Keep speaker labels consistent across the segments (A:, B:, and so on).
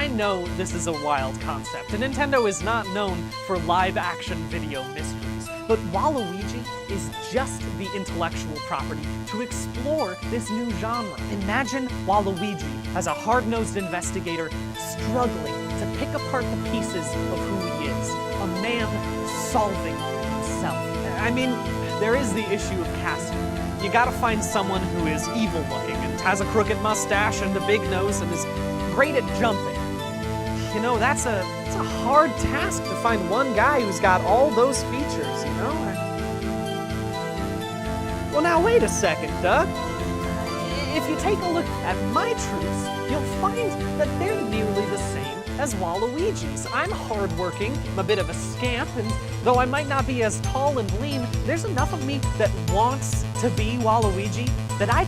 A: I know this is a wild concept, and Nintendo is not known for live-action video mysteries, but Waluigi is just the intellectual property to explore this new genre. Imagine Waluigi as a hard-nosed investigator struggling to pick apart the pieces of who he is, a man solving himself. I mean, there is the issue of casting. You gotta find someone who is evil-looking and has a crooked mustache and a big nose and is great at jumping. You know, it's a hard task to find one guy who's got all those features, you know? Well, now wait a second, Doug. If you take a look at my truths, you'll find that they're nearly the same as Waluigi's. I'm hardworking, I'm a bit of a scamp, and though I might not be as tall and lean, there's enough of me that wants to be Waluigi that I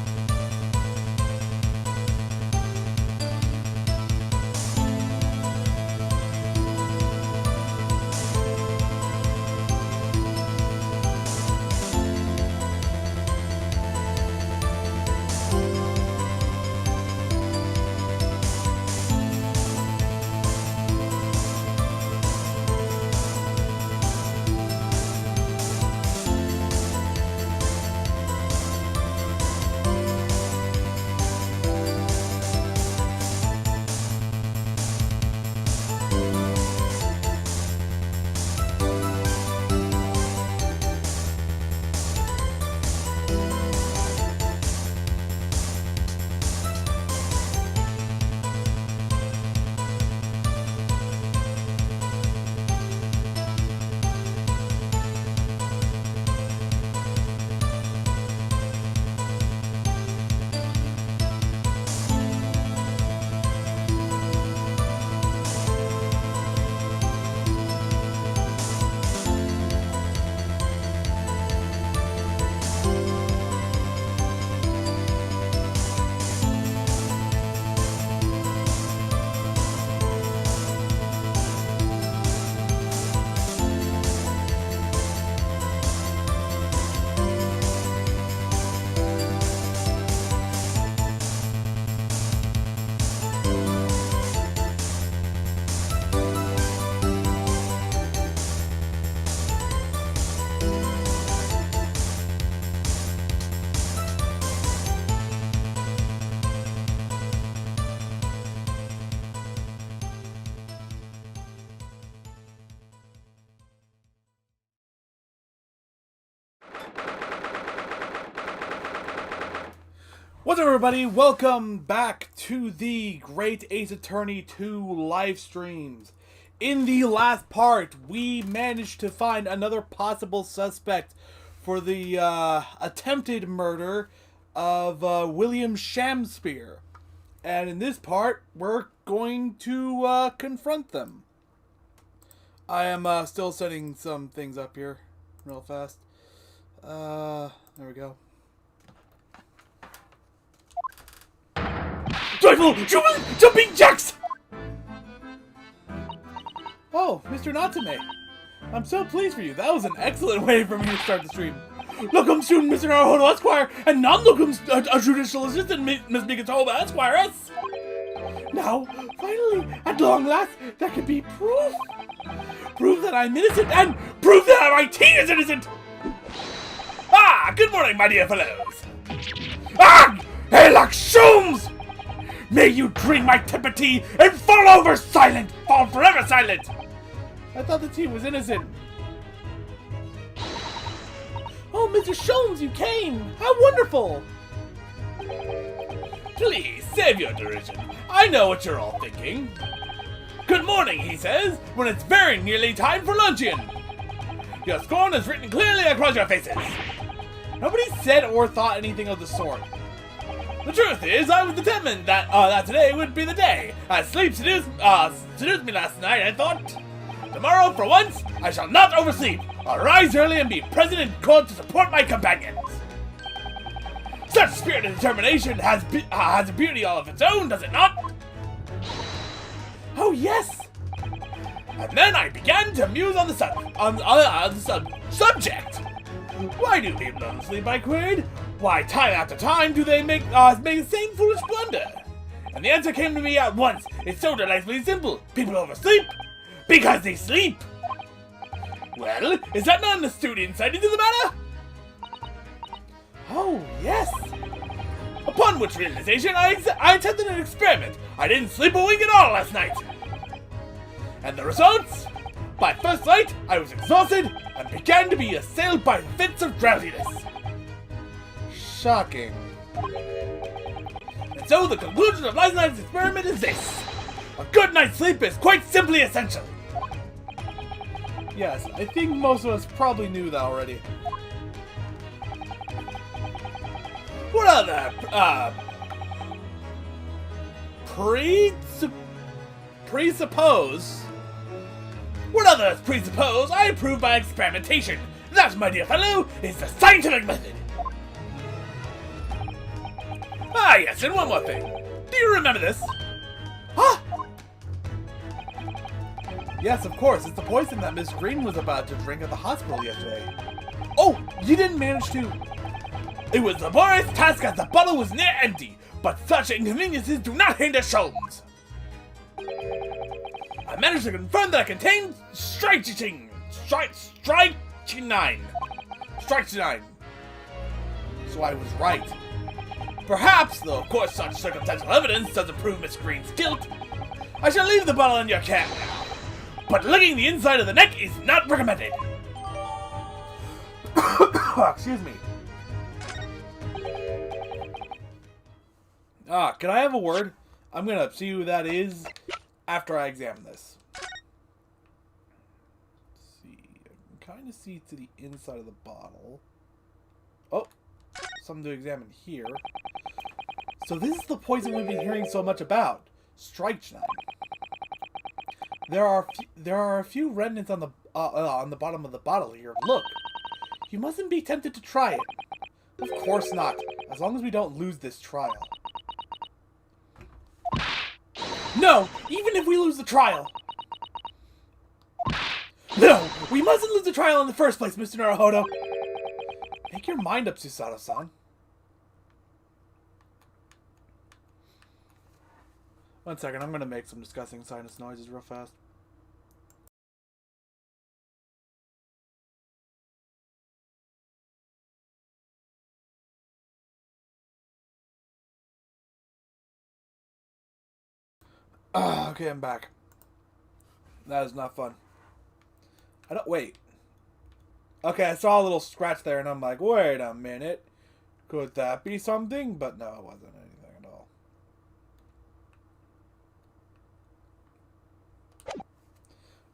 B: What's up, everybody? Welcome back to the Great Ace Attorney 2 live streams. In the last part, we managed to find another possible suspect for the attempted murder of William Shamspeare. And in this part, we're going to confront them. I am still setting some things up here real fast. There we go. Joyful jumping jacks! Oh, Mr. Natsume. I'm so pleased for you. That was an excellent way for me to start the stream. Locum student Mr. Naruhodo Esquire and non-locum judicial assistant Miss Mikatoba Esquire S. Now, finally, at long last, there can be proof. Proof that I'm innocent and proof that my teen is innocent. Ah, good morning, my dear fellows. Ah, Herlock Sholmes! May you drink my temper tea and fall over silent! Fall forever silent! I thought the tea was innocent. Oh, Mr. Sholmes, you came! How wonderful! Please, save your derision. I know what you're all thinking. Good morning, he says, when it's very nearly time for luncheon. Your scorn is written clearly across your faces. Nobody said or thought anything of the sort. The truth is, I was determined that today would be the day. As sleep seduced me last night, I thought, tomorrow, for once, I shall not oversleep. I'll rise early and be present in court to support my companions. Such spirit and determination has a beauty all of its own, does it not? Oh yes. And then I began to muse on the subject. Why do people don't sleep? I queried. Why, time after time do they make the same foolish blunder? And the answer came to me at once. It's so delightfully simple. People oversleep because they sleep. Well, is that not an astute insight into the matter? Oh, yes. Upon which realization, I attempted an experiment. I didn't sleep a wink at all last night. And the results? By first light, I was exhausted and began to be assailed by fits of drowsiness. Shocking. And so the conclusion of last night's experiment is this. A good night's sleep is quite simply essential. Yes, I think most of us probably knew that already. What other, presuppose? What others presuppose I prove by experimentation. That, my dear fellow, is the scientific method. Ah, yes, and one more thing. Do you remember this? Huh? Yes, of course. It's the poison that Miss Green was about to drink at the hospital yesterday. Oh, you didn't manage to... It was a laborious task as the bottle was near empty, but such inconveniences do not hinder Sholmes. I managed to confirm that it contained strychnine. Strychnine. So I was right. Perhaps, though of course such circumstantial evidence doesn't prove Miss Green's guilt, I shall leave the bottle in your care now. But licking the inside of the neck is not recommended. Excuse me. Can I have a word? I'm gonna see who that is after I examine this. Let's see. I can kind of see to the inside of the bottle. Oh, something to examine here. So this is the poison we've been hearing so much about. Strychnine. There are a few remnants on the bottom of the bottle here. Look. You mustn't be tempted to try it. Of course not. As long as we don't lose this trial. No! Even if we lose the trial! No! We mustn't lose the trial in the first place, Mr. Naruhodo! Make your mind up, Susato-san. One second, I'm gonna make some disgusting sinus noises real fast. Okay, I'm back. That is not fun. Wait. Okay, I saw a little scratch there and I'm like, wait a minute. Could that be something? But no, it wasn't anything at all.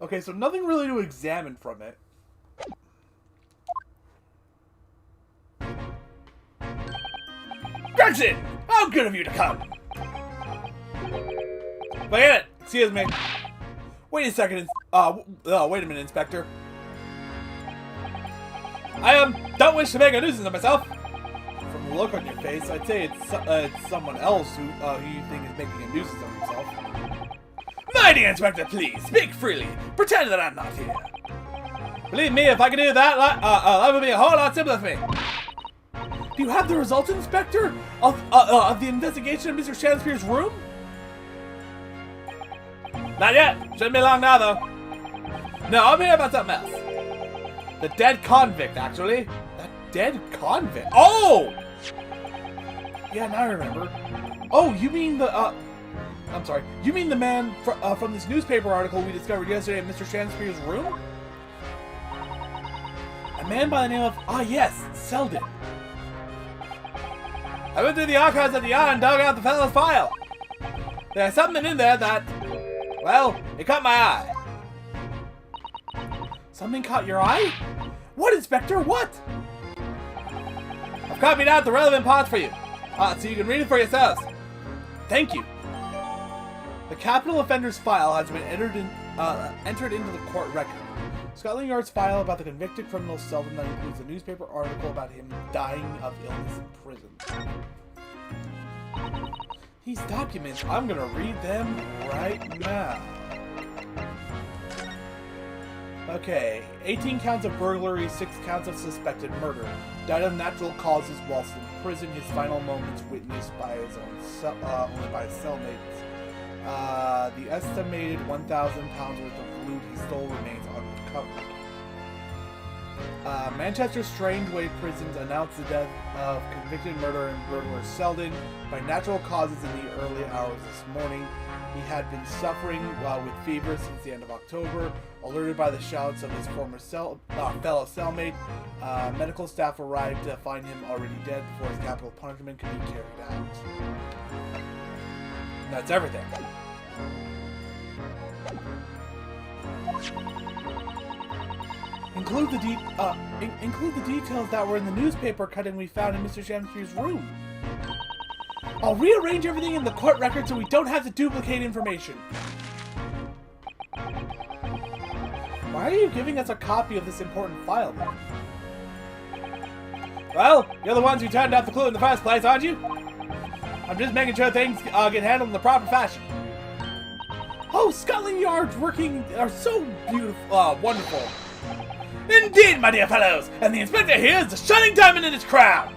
B: Okay, so nothing really to examine from it. Gregson! How good of you to come! Wait a minute! Excuse me. Wait a second. Wait a minute, Inspector. I don't wish to make a nuisance of myself. From the look on your face, I'd say it's someone else who you think is making a nuisance of himself. My dear Inspector, please speak freely. Pretend that I'm not here. Believe me, if I could do that, that would be a whole lot simpler for me. Do you have the results, Inspector, of the investigation of Mr. Shakespeare's room? Not yet. Shouldn't be long now, though. No, I'm here about something else. The dead convict, actually. The dead convict? Oh! Yeah, now I remember. Oh, you mean the, I'm sorry. You mean the man from this newspaper article we discovered yesterday in Mr. Shakespeare's room? A man by the name of, yes, Selden. I went through the archives of the yard and dug out the fellow's file. There's something in there that... Well, it caught my eye. Something caught your eye? What, Inspector? What? I've copied out the relevant parts for you, so you can read it for yourselves. Thank you. The capital offender's file has been entered into the court record. Scotland Yard's file about the convicted criminal Selden that includes a newspaper article about him dying of illness in prison. These documents, I'm gonna read them right now. Okay, 18 counts of burglary, 6 counts of suspected murder. Died of natural causes whilst in prison. His final moments witnessed by his own only by his cellmates. The estimated 1,000 pounds worth of loot he stole remains unrecovered. Manchester's Strangeway prisons announced the death of convicted murderer and burglar Selden by natural causes in the early hours this morning. He had been suffering with fever since the end of October. Alerted by the shouts of his former fellow cellmate, medical staff arrived to find him already dead before his capital punishment could be carried out. And that's everything. Include the details that were in the newspaper cutting we found in Mr. Shamspeare's room. I'll rearrange everything in the court record so we don't have to duplicate information. Why are you giving us a copy of this important file, then? Well, you're the ones who turned out the clue in the first place, aren't you? I'm just making sure things get handled in the proper fashion. Oh, Scotland Yard's working are so beautiful, wonderful. Indeed, my dear fellows, and the inspector here is the shining diamond in his crown.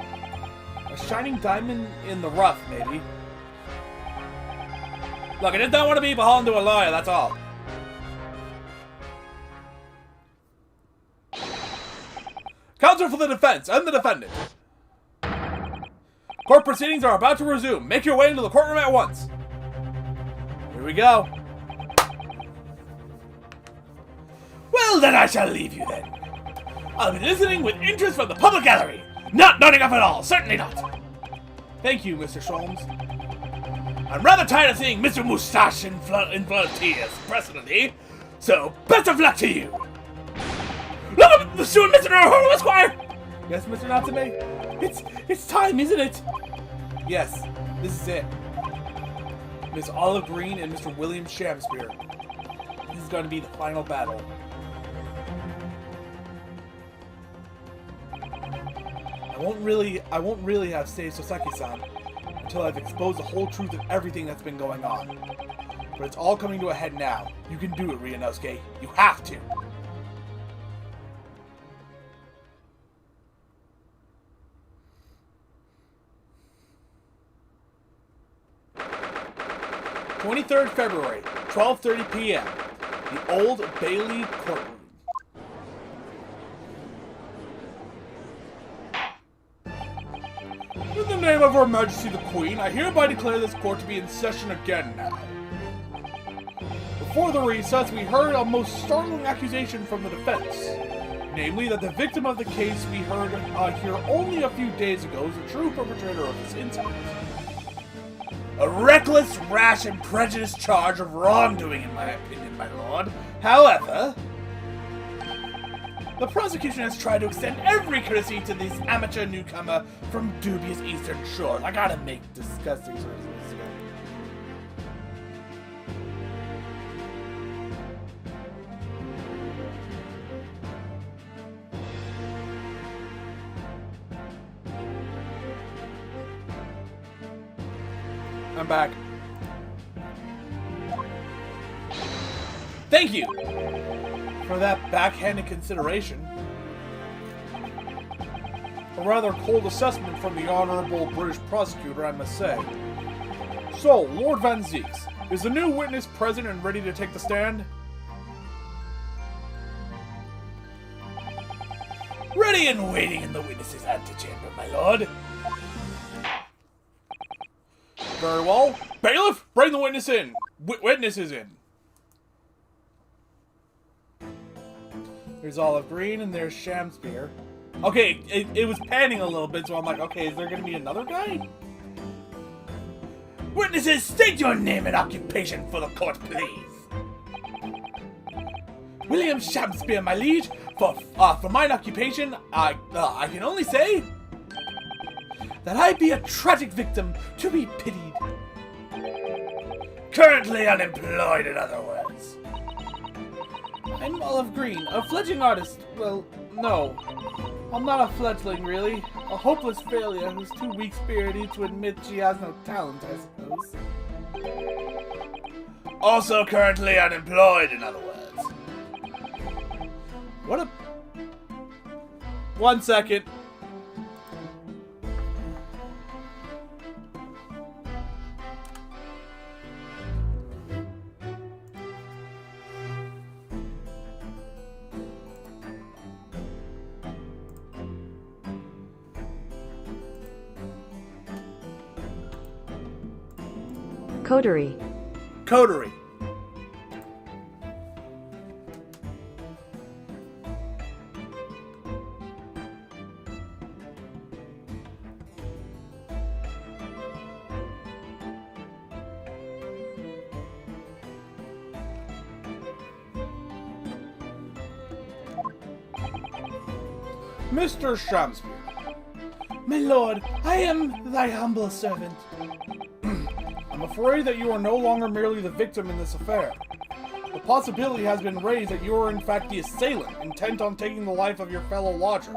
B: A shining diamond in the rough, maybe. Look, I just don't want to be beholden to a lawyer, that's all. Counsel for the defense and the defendant. Court proceedings are about to resume. Make your way into the courtroom at once. Here we go. Well, then I shall leave you then. I'll be listening with interest from the public gallery. Not nodding up at all, certainly not. Thank you, Mr. Sholmes. I'm rather tired of seeing Mr. Moustache in flood of tears, personally. So, best of luck to you. Look up the student, Mr. Naruhodo, Esquire! Yes, Mr. Natsume? It's time, isn't it? Yes, this is it. Miss Olive Green and Mr. William Shamspeare. This is going to be the final battle. I won't really have saved Soseki-san until I've exposed the whole truth of everything that's been going on. But it's all coming to a head now. You can do it, Ryunosuke. You have to! (23rd February, 12:30 p.m. The Old Bailey Courtroom. In the name of Her Majesty the Queen, I hereby declare this court to be in session again now. Before the recess, we heard a most startling accusation from the defense. Namely, that the victim of the case we heard here only a few days ago is the true perpetrator of this incident. A reckless, rash, and prejudiced charge of wrongdoing, in my opinion, my lord. However, the prosecution has tried to extend every courtesy to this amateur newcomer from dubious eastern shores. I gotta make disgusting choices here. I'm back. Thank you for that backhanded consideration. A rather cold assessment from the honorable British prosecutor, I must say. So, Lord Van Zieks, is the new witness present and ready to take the stand? Ready and waiting in the witness's antechamber, my lord. Very well. Bailiff, bring the witness in. Witness is in. There's Olive Green and there's Shamspeare. Okay, it was panning a little bit, so I'm like, okay, is there going to be another guy? Witnesses, state your name and occupation for the court, please. William Shamspeare, my liege. For mine occupation, I can only say that I be a tragic victim to be pitied. Currently unemployed, in other words. I'm Olive Green, a fledgling artist. Well, no. I'm not a fledgling, really. A hopeless failure who's too weak-spirited to admit she has no talent, I suppose. Also currently unemployed, in other words. What a... 1 second.
C: Coterie.
B: Coterie. Mr. Shamspeare.
D: My lord, I am thy humble servant.
B: I'm afraid that you are no longer merely the victim in this affair. The possibility has been raised that you are in fact the assailant, intent on taking the life of your fellow lodger.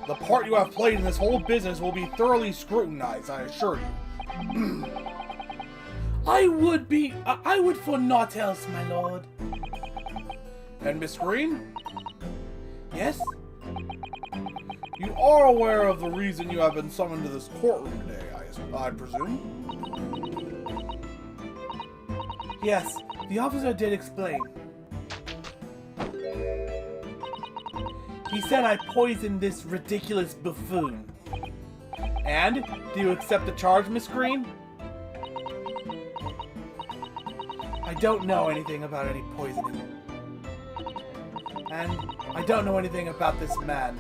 B: The part you have played in this whole business will be thoroughly scrutinized, I assure you.
D: I would for naught else, my lord.
B: And Miss Green?
D: Yes?
B: You are aware of the reason you have been summoned to this courtroom today, I presume?
D: Yes, the officer did explain. He said I poisoned this ridiculous buffoon.
B: And? Do you accept the charge, Miss Green?
D: I don't know anything about any poisoning. And I don't know anything about this man.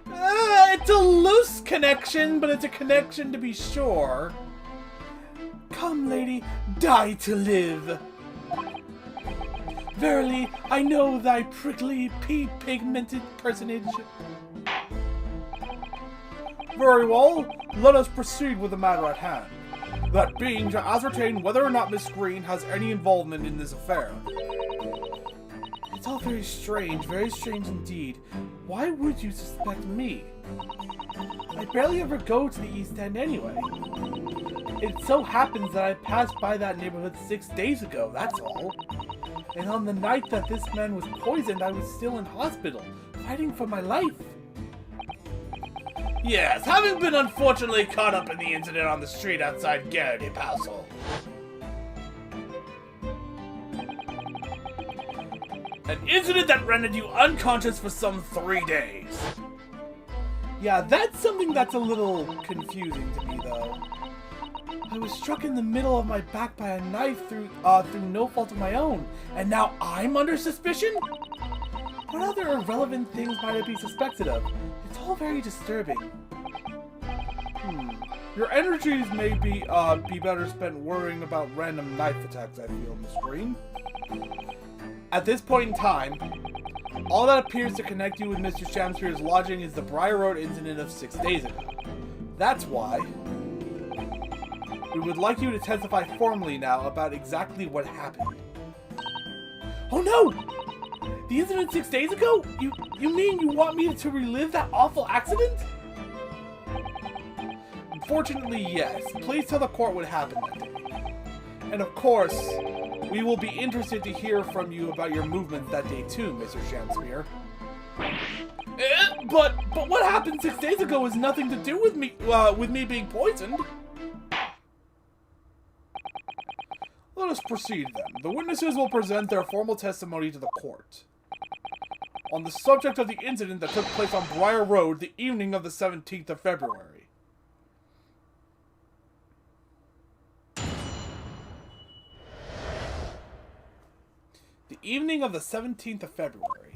B: It's a loose connection, but it's a connection to be sure.
D: Come, lady, die to live. Verily, I know thy prickly, pea-pigmented personage.
B: Very well, let us proceed with the matter at hand. That being to ascertain whether or not Miss Green has any involvement in this affair.
D: It's all very strange indeed. Why would you suspect me? I barely ever go to the East End anyway. It so happens that I passed by that neighborhood 6 days ago, that's all. And on the night that this man was poisoned, I was still in hospital, fighting for my life.
B: Yes, having been unfortunately caught up in the incident on the street outside Garrity Household. An incident that rendered you unconscious for some 3 days.
D: Yeah, that's something that's a little confusing to me, though. I was struck in the middle of my back by a knife through no fault of my own, and now I'm under suspicion? What other irrelevant things might I be suspected of? It's all very disturbing.
B: Your energies may be better spent worrying about random knife attacks, I feel, Miss Green. At this point in time, all that appears to connect you with Mr. Shamspeare's lodging is the Briar Road incident of 6 days ago. That's why we would like you to testify formally now about exactly what happened.
D: Oh no! The incident 6 days ago? You mean you want me to relive that awful accident?
B: Unfortunately, yes. Please tell the court what happened that day. And of course, we will be interested to hear from you about your movements that day too, Mr. Shamspeare.
D: But what happened 6 days ago has nothing to do with me being poisoned.
B: Let us proceed then. The witnesses will present their formal testimony to the court on the subject of the incident that took place on Briar Road the evening of the 17th of February. The evening of the 17th of February.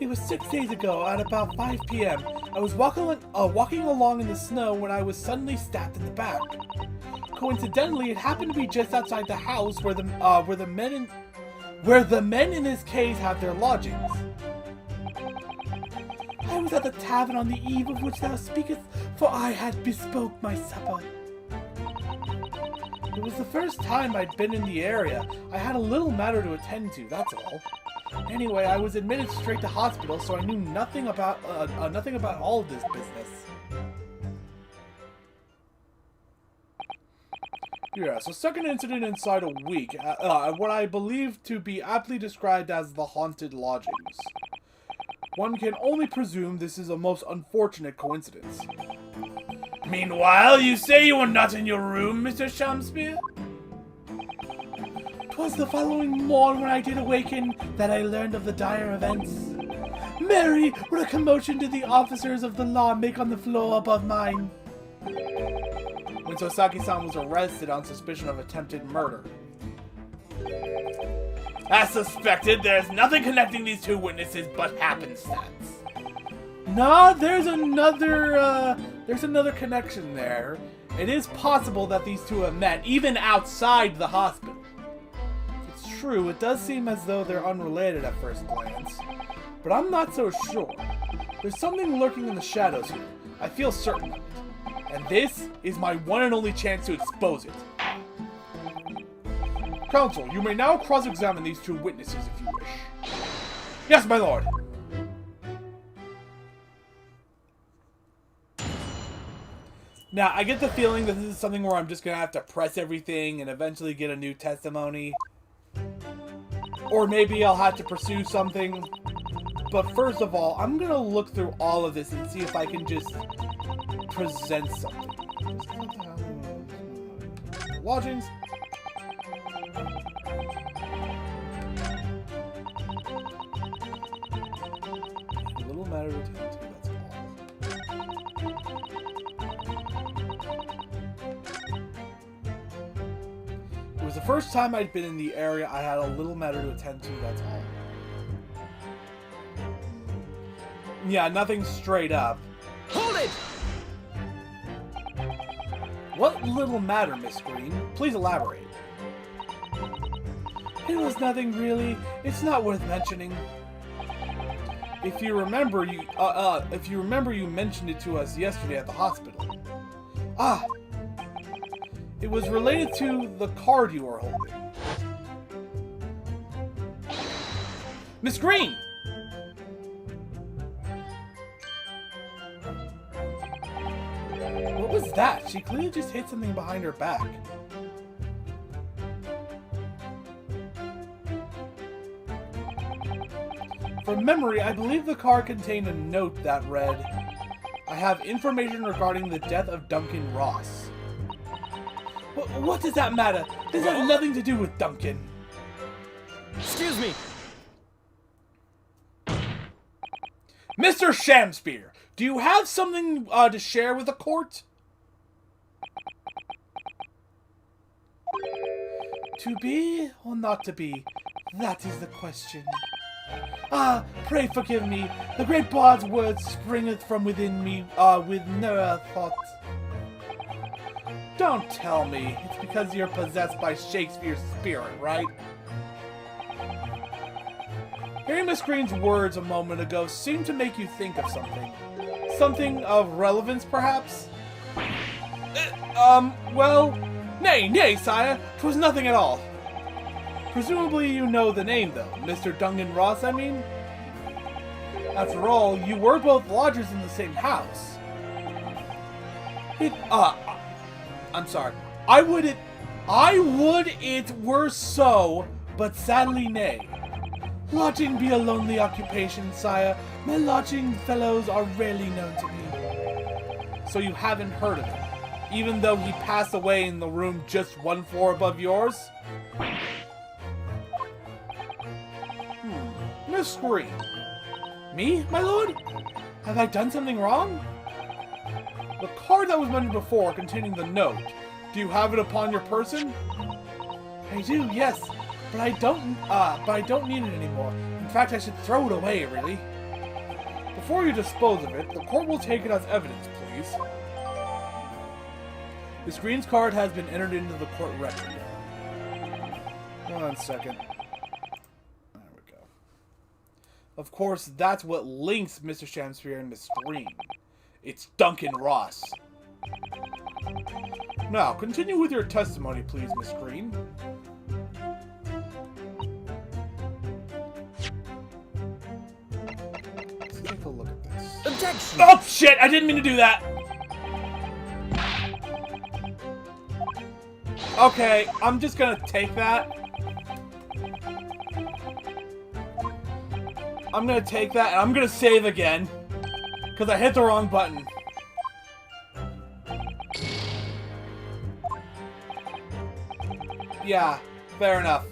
D: It was 6 days ago at about 5 p.m. I was walking along in the snow when I was suddenly stabbed in the back. Coincidentally, it happened to be just outside the house where the men in this case have their lodgings. I was at the tavern on the eve of which thou speakest, for I had bespoke my supper. It was the first time I'd been in the area. I had a little matter to attend to, that's all. Anyway, I was admitted straight to hospital, so I knew nothing about all of this business. Yes, a second incident inside a week, what I believe to be aptly described as the haunted lodgings. One can only presume this is a most unfortunate coincidence. Meanwhile, you say you were not in your room, Mr. Shamspeare? 'Twas the following morn when I did awaken that I learned of the dire events. Mary, what a commotion did the officers of the law make on the floor above mine! When
B: when Sasaki-san was arrested on suspicion of attempted murder. As suspected, there's nothing connecting these two witnesses but happenstance. Nah, there's another connection there. It is possible that these two have met, even outside the hospital. It's true, it does seem as though they're unrelated at first glance. But I'm not so sure. There's something lurking in the shadows here. I feel certain of it. And this is my one and only chance to expose it. Counsel, you may now cross-examine these two witnesses if you wish. Yes, my lord! Now, I get the feeling that this is something where I'm just gonna have to press everything and eventually get a new testimony. Or maybe I'll have to pursue something. But first of all, I'm gonna look through all of this and see if I can just present something. Lodgings. A little matter to attend to, that's all. It was the first time I'd been in the area. I had a little matter to attend to, that's all. Yeah, nothing straight up.
A: Hold it!
B: What little matter, Miss Green? Please elaborate. It was nothing really. It's not worth mentioning. If you remember, you mentioned it to us yesterday at the hospital. Ah, it was related to the card you were holding. Miss Green. What was that? She clearly just hit something behind her back. From memory, I believe the card contained a note that read, I have information regarding the death of Duncan Ross. What does that matter? This has nothing to do with Duncan.
A: Excuse me.
B: Mr. Shamspear, do you have something to share with the court? To be or not to be? That is the question. Ah, pray forgive me. The great bard's word springeth from within me, with no thought. Don't tell me. It's because you're possessed by Shakespeare's spirit, right? Hearing Miss Green's words a moment ago seemed to make you think of something. Something of relevance, perhaps? Well, nay, sire. 'Twas nothing at all. Presumably you know the name, though. Mr. Duncan Ross, I mean? After all, you were both lodgers in the same house. I'm sorry. I would it were so, but sadly nay. Lodging be a lonely occupation, sire. My lodging fellows are rarely known to me. So you haven't heard of him, even though he passed away in the room just one floor above yours? Miss Green. Me, my lord? Have I done something wrong? The card that was mentioned before, containing the note, do you have it upon your person? I do, yes, but I don't need it anymore. In fact, I should throw it away, really. Before you dispose of it, the court will take it as evidence, please. Miss Green's card has been entered into the court record. 1 second. There we go. Of course, that's what links Mr. Shamspear and Miss Green. It's Duncan Ross. Now, continue with your testimony, please, Miss Green. Let's take a look at this.
A: Objection!
B: Oh, shit! I didn't mean to do that! Okay, I'm just gonna take that. I'm gonna take that, and I'm gonna save again. Because I hit the wrong button. Yeah, fair enough.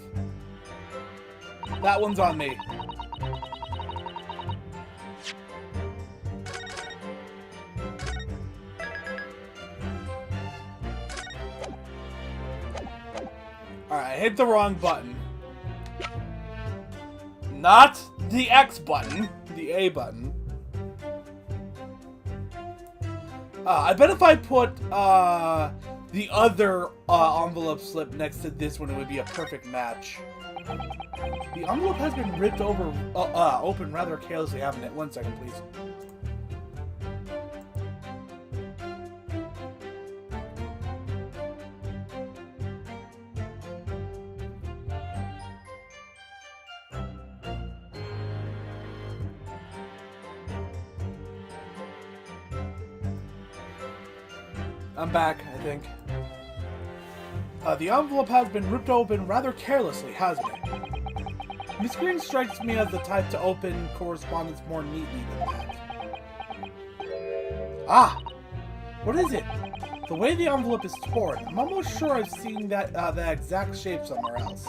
B: That one's on me. Alright, I hit the wrong button. Not the X button, the A button. I bet if I put the other envelope slip next to this one, it would be a perfect match. The envelope has been ripped open rather carelessly, haven't it? 1 second, please. I'm back, I think. The envelope has been ripped open rather carelessly, hasn't it? Miss Green strikes me as the type to open correspondence more neatly than that. Ah! What is it? The way the envelope is torn, I'm almost sure I've seen that the exact shape somewhere else.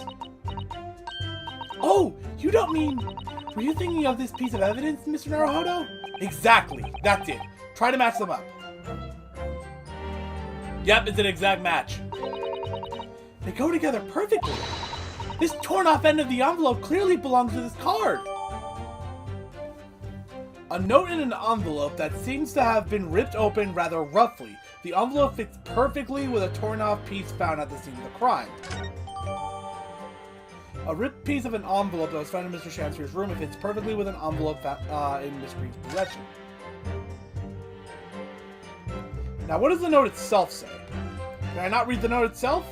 B: Oh! You don't mean... Were you thinking of this piece of evidence, Mr. Naruhodo? Exactly! That's it. Try to match them up. Yep, it's an exact match. They go together perfectly. This torn off end of the envelope clearly belongs to this card. A note in an envelope that seems to have been ripped open rather roughly. The envelope fits perfectly with a torn off piece found at the scene of the crime. A ripped piece of an envelope that was found in Mr. Shamsier's room fits perfectly with an envelope in Miss Green's possession. Now, what does the note itself say? Can I not read the note itself?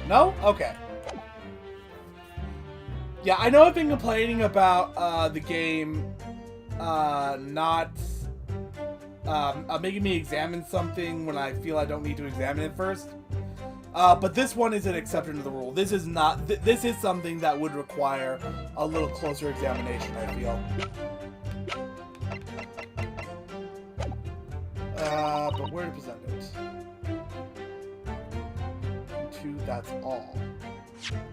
B: No? Okay. Yeah, I know I've been complaining about the game not making me examine something when I feel I don't need to examine it first. But this one is an exception to the rule. This is not. This is something that would require a little closer examination, I feel. But where to present it? 2, that's all.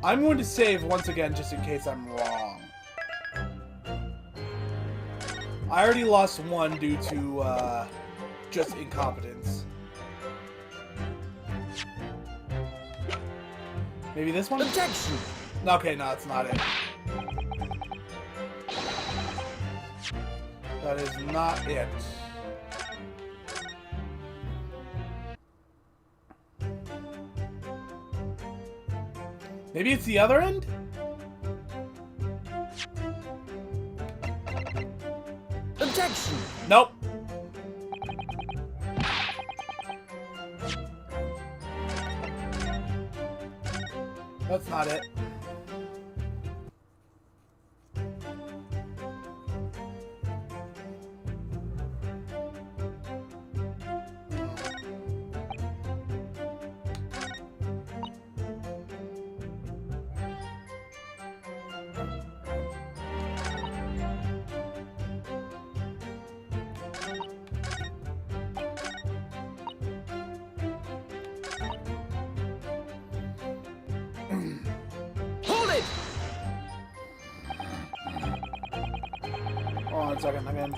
B: I'm going to save once again just in case I'm wrong. I already lost 1 due to just incompetence. Maybe this one?
C: Objection!
B: Okay, no, it's not it. That is not it. Maybe it's the other end?
C: Objection!
B: Nope. That's not it.
C: Hold it!
B: Hold on a second, I'm in.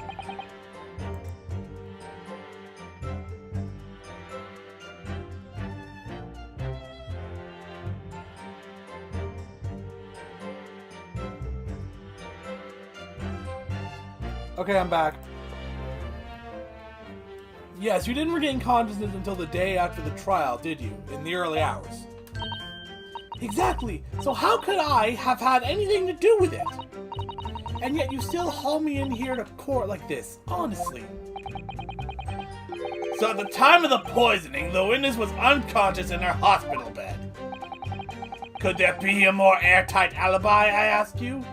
B: Okay, I'm back. Yes, you didn't regain consciousness until the day after the trial, did you? In the early hours. Exactly! So how could I have had anything to do with it? And yet you still haul me in here to court like this, honestly. So at the time of the poisoning, the witness was unconscious in her hospital bed. Could there be a more airtight alibi, I ask you?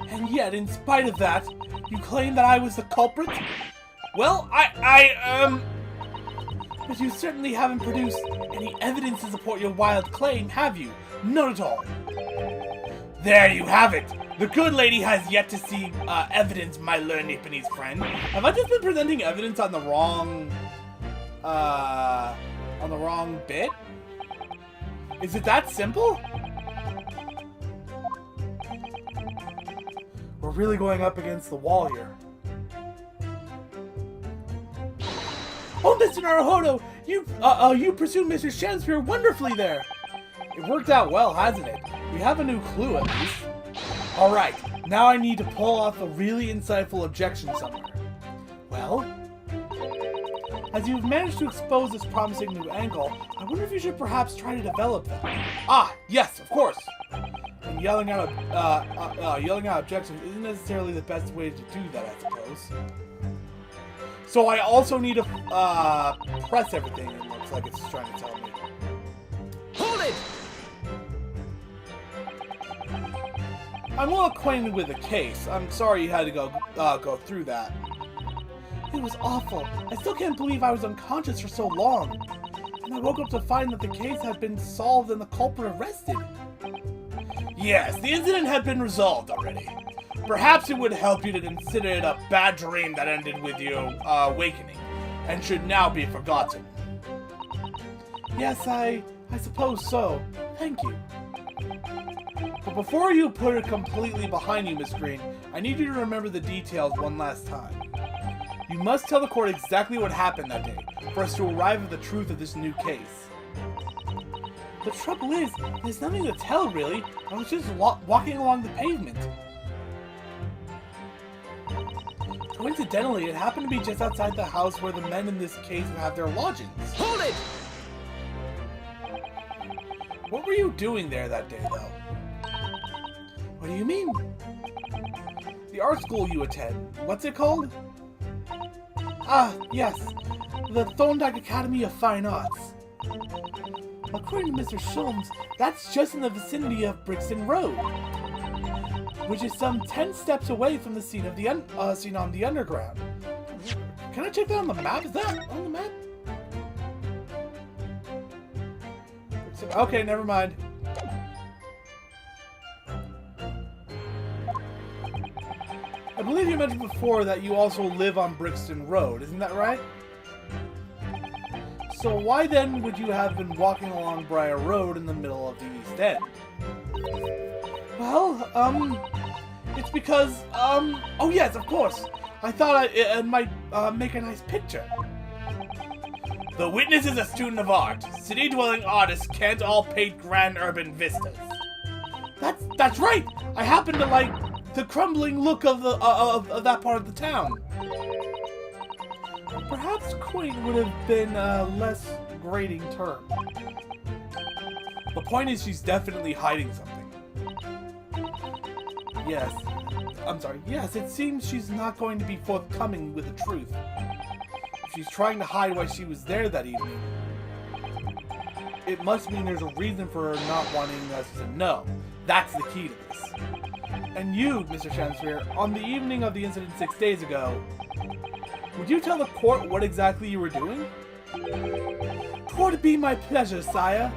B: And yet, in spite of that, you claim that I was the culprit? Well, But you certainly haven't produced any evidence to support your wild claim, have you? Not at all. There you have it. The good lady has yet to see evidence, my learned Japanese friend. Have I just been presenting evidence on the wrong bit? Is it that simple? We're really going up against the wall here. Oh, Mr. Naruhodo! You pursued Mr. Shanspeare wonderfully there. It worked out well, hasn't it? We have a new clue, at least. Alright, now I need to pull off a really insightful objection somewhere. Well, as you've managed to expose this promising new angle, I wonder if you should perhaps try to develop that. Ah, yes, of course. And yelling out objections isn't necessarily the best way to do that, I suppose. So I also need to press everything. It looks like it's trying to tell me.
C: Hold it!
B: I'm well acquainted with the case. I'm sorry you had to go through that. It was awful. I still can't believe I was unconscious for so long. And I woke up to find that the case had been solved and the culprit arrested. Yes, the incident had been resolved already. Perhaps it would help you to consider it a bad dream that ended with you awakening, and should now be forgotten. Yes, I suppose so. Thank you. But before you put it completely behind you, Miss Green, I need you to remember the details one last time. You must tell the court exactly what happened that day, for us to arrive at the truth of this new case. The trouble is, there's nothing to tell, really. I was just walking along the pavement. Coincidentally, it happened to be just outside the house where the men in this case have their lodgings.
C: Hold it!
B: What were you doing there that day, though? What do you mean? The art school you attend. What's it called? Ah, yes. The Thorndyke Academy of Fine Arts. According to Mr. Shulms, that's just in the vicinity of Brixton Road, which is some 10 steps away from the scene of the scene on the underground. Can I check that on the map? Is that on the map? Okay, never mind. I believe you mentioned before that you also live on Brixton Road, isn't that right? So why then would you have been walking along Briar Road in the middle of the East End? Well, it's because, oh yes, of course. I thought it might make a nice picture. The witness is a student of art. City-dwelling artists can't all paint grand urban vistas. That's right. I happen to like the crumbling look of that part of the town. Perhaps quaint would have been a less grating term. The point is, she's definitely hiding something. Yes. I'm sorry. Yes, it seems she's not going to be forthcoming with the truth. If she's trying to hide why she was there that evening, it must mean there's a reason for her not wanting us to know. That's the key to this. And you, Mr. Shanspeare, on the evening of the incident 6 days ago, would you tell the court what exactly you were doing? 'Twould be my pleasure, sire.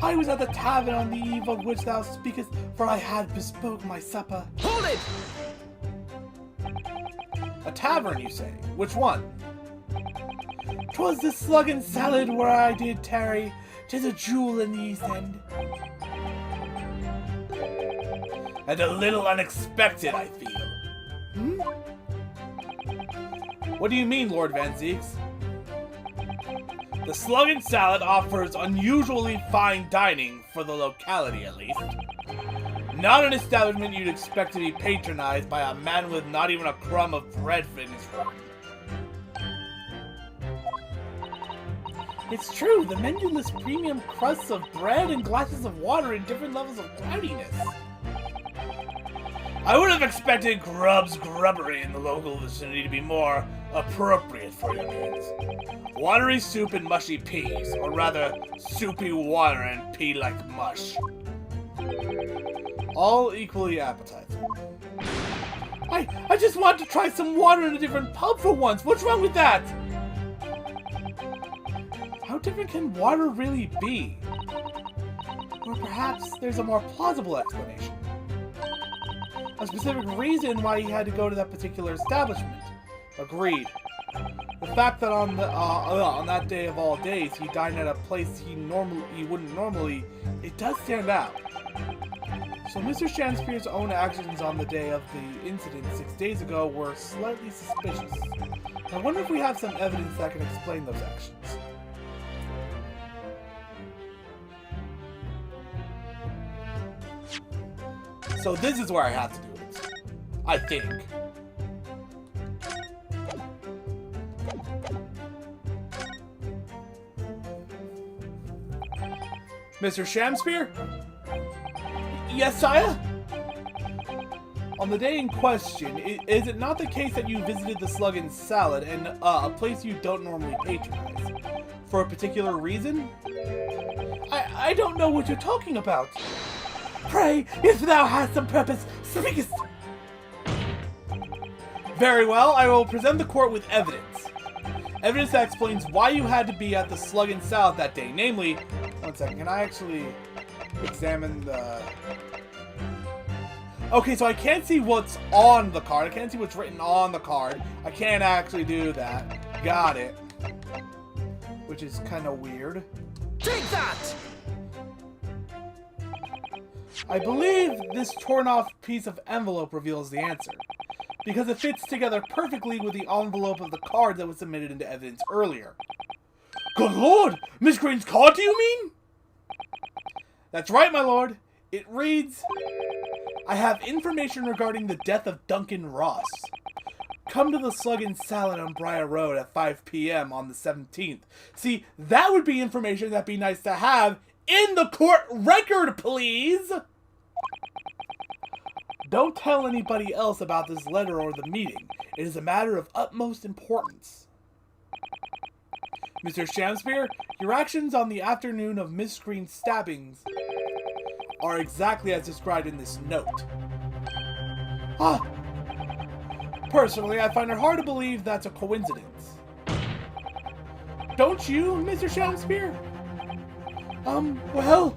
B: I was at the tavern on the eve of which thou speakest, for I had bespoke my supper.
C: Hold it!
B: A tavern, you say? Which one? 'Twas the Slug and Salad where I did tarry. 'Tis a jewel in the East End. And a little unexpected, I feel. Hmm? What do you mean, Lord Van Zieks? The Slug and Salad offers unusually fine dining, for the locality at least. Not an establishment you'd expect to be patronized by a man with not even a crumb of bread in his room. It's true, the menu lists premium crusts of bread and glasses of water in different levels of cloudiness. I would have expected Grubb's Grubbery in the local vicinity to be more appropriate for your needs. Watery soup and mushy peas, or rather, soupy water and pea-like mush. All equally appetizing. I just want to try some water in a different pub for once. What's wrong with that? How different can water really be? Or perhaps there's a more plausible explanation. A specific reason why he had to go to that particular establishment. Agreed. The fact that on that day of all days he dined at a place he wouldn't normally, it does stand out. So Mr. Shanspeare's own actions on the day of the incident 6 days ago were slightly suspicious.
D: I wonder if we have some evidence that can explain those actions. So this is where I have to do it. I think. Mr. Shamspear? Yes, sire? On the day in question, is it not the case that you visited the Slug and Salad, and a place you don't normally patronize, for a particular reason? I don't know what you're talking about. Pray, if thou hast some purpose, speakest. Very well, I will present the court with evidence. Evidence that explains why you had to be at the Slug and Salad that day, namely... One second, can I actually examine the... Okay, so I can't see what's on the card. I can't see what's written on the card. I can't actually do that. Got it. Which is kind of weird.
C: Take that!
D: I believe this torn off piece of envelope reveals the answer, because it fits together perfectly with the envelope of the card that was submitted into evidence earlier. Good lord! Miss Green's card, do you mean? That's right, my lord. It reads, I have information regarding the death of Duncan Ross. Come to the Slug and Salad on Briar Road at 5 p.m. on the 17th. See, that would be information that'd be nice to have in the court record, please! Don't tell anybody else about this letter or the meeting. It is a matter of utmost importance. Mr. Shamspear, your actions on the afternoon of Miss Green's stabbings are exactly as described in this note. Ah! Personally, I find it hard to believe that's a coincidence. Don't you, Mr. Shamspear? Well...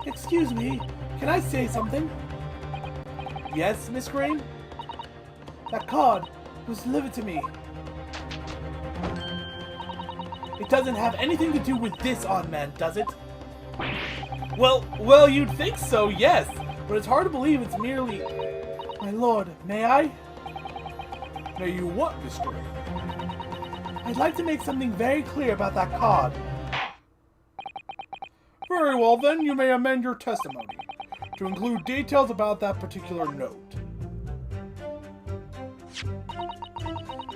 D: Excuse me, can I say something? Yes, Miss Green? That card was delivered to me. It doesn't have anything to do with this odd man, does it? Well, you'd think so, yes. But it's hard to believe it's merely... My lord, may I? May you what, Miss Green? I'd like to make something very clear about that card. Very well then, you may amend your testimony to include details about that particular note.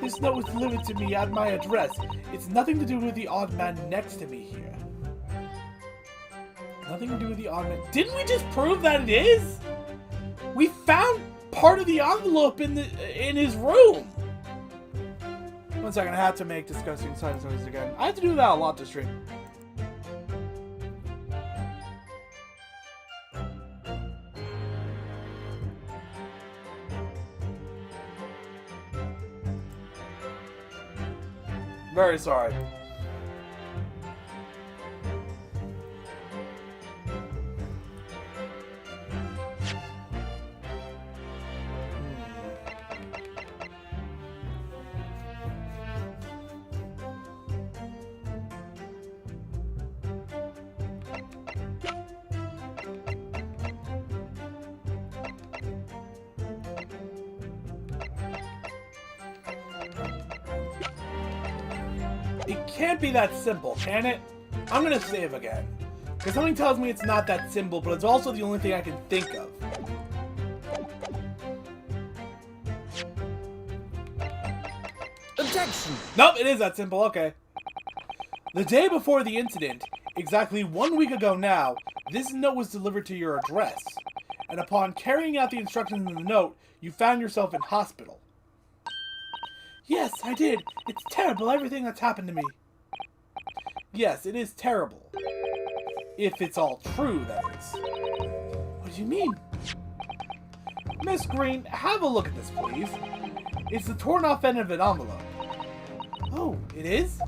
D: This note was delivered to me at my address. It's nothing to do with the odd man next to me here. Nothing to do with the odd man. Didn't we just prove that it is? We found part of the envelope in his room. 1 second, I have to make disgusting silence noises again. I have to do that a lot to stream. Very sorry. It can't be that simple, can it? I'm gonna save again. Because something tells me it's not that simple, but it's also the only thing I can think of.
C: Objection!
D: Nope, it is that simple, okay. The day before the incident, exactly 1 week ago now, this note was delivered to your address. And upon carrying out the instructions in the note, you found yourself in hospital. Yes, I did. It's terrible, everything that's happened to me. Yes, it is terrible. If it's all true, that is. What do you mean? Miss Green, have a look at this, please. It's the torn off end of an envelope. Oh, it is?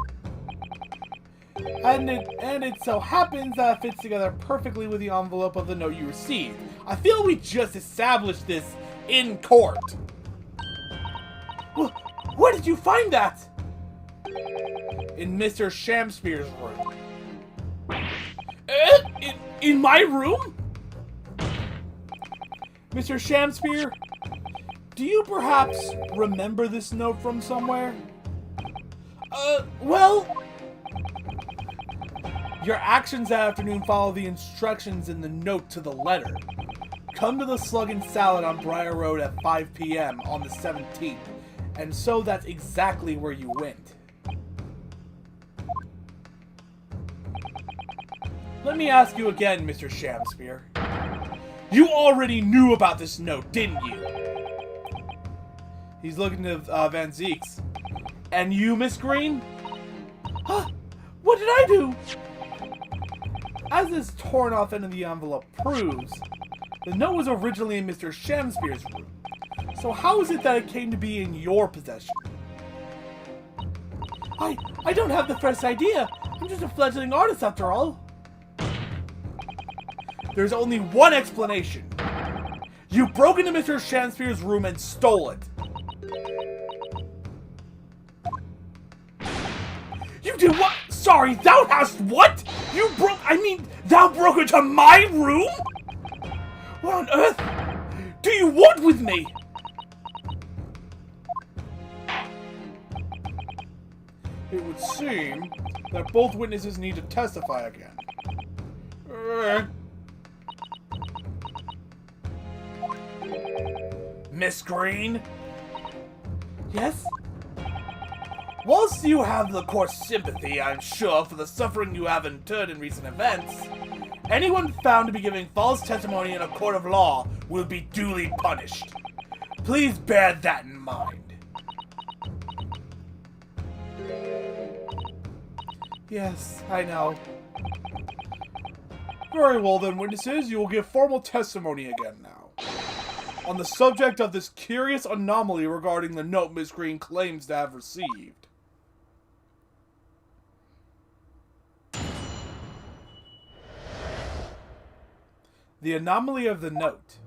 D: And it so happens that it fits together perfectly with the envelope of the note you received. I feel we just established this in court. Where did you find that? In Mr. Shamspear's room. In my room? Mr. Shamspear,
B: Do you perhaps remember this note from somewhere? Well... Your actions that afternoon follow the instructions in the note to the letter. Come to the Slug and Salad on Briar Road at 5 p.m. on the 17th. And so that's exactly where you went. Let me ask you again, Mr. Shamspear. You already knew about this note, didn't you? He's looking to Van Zeeks. And you, Miss Green? Huh? What did I do? As this torn off end of the envelope proves, the note was originally in Mr. Shamspear's room. So how is it that it came to be in your possession? I don't have the first idea. I'm just a fledgling artist after all. There's only one explanation. You broke into Mr. Shamspear's room and stole it. You did what? Sorry, thou hast what? Thou broke into my room? What on earth do you want with me? It would seem that both witnesses need to testify again. Miss Green? Yes? Whilst you have the court's sympathy, I'm sure, for the suffering you have endured in recent events, anyone found to be giving false testimony in a court of law will be duly punished. Please bear that in mind. Yes, I know. Very well then, witnesses, you will give formal testimony again now. On the subject of this curious anomaly regarding the note Miss Green claims to have received. The anomaly of the note.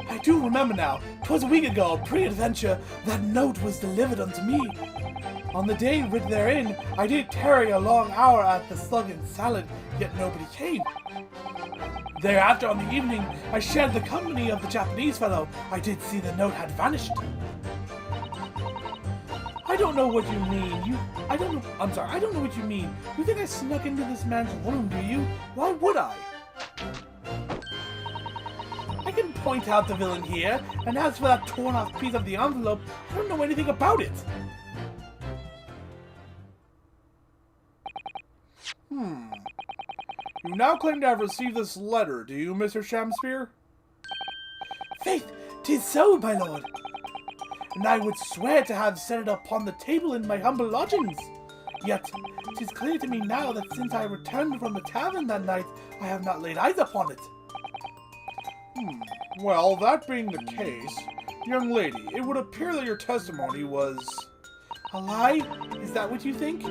B: I do remember now. 'Twas a week ago, pre-adventure, that note was delivered unto me. On the day writ therein, I did tarry a long hour at the Slug and Salad, yet nobody came. Thereafter, on the evening, I shared the company of the Japanese fellow. I did see the note had vanished. I don't know what you mean. I don't know what you mean. You think I snuck into this man's room, do you? Why would I? I can point out the villain here, and as for that torn-off piece of the envelope, I don't know anything about it. You now claim to have received this letter, do you, Mr. Shamspear? Faith, 'tis so, my lord. And I would swear to have set it upon the table in my humble lodgings. Yet, 'tis clear to me now that since I returned from the tavern that night, I have not laid eyes upon it. Well, that being the case, young lady, it would appear that your testimony was... a lie? Is that what you think?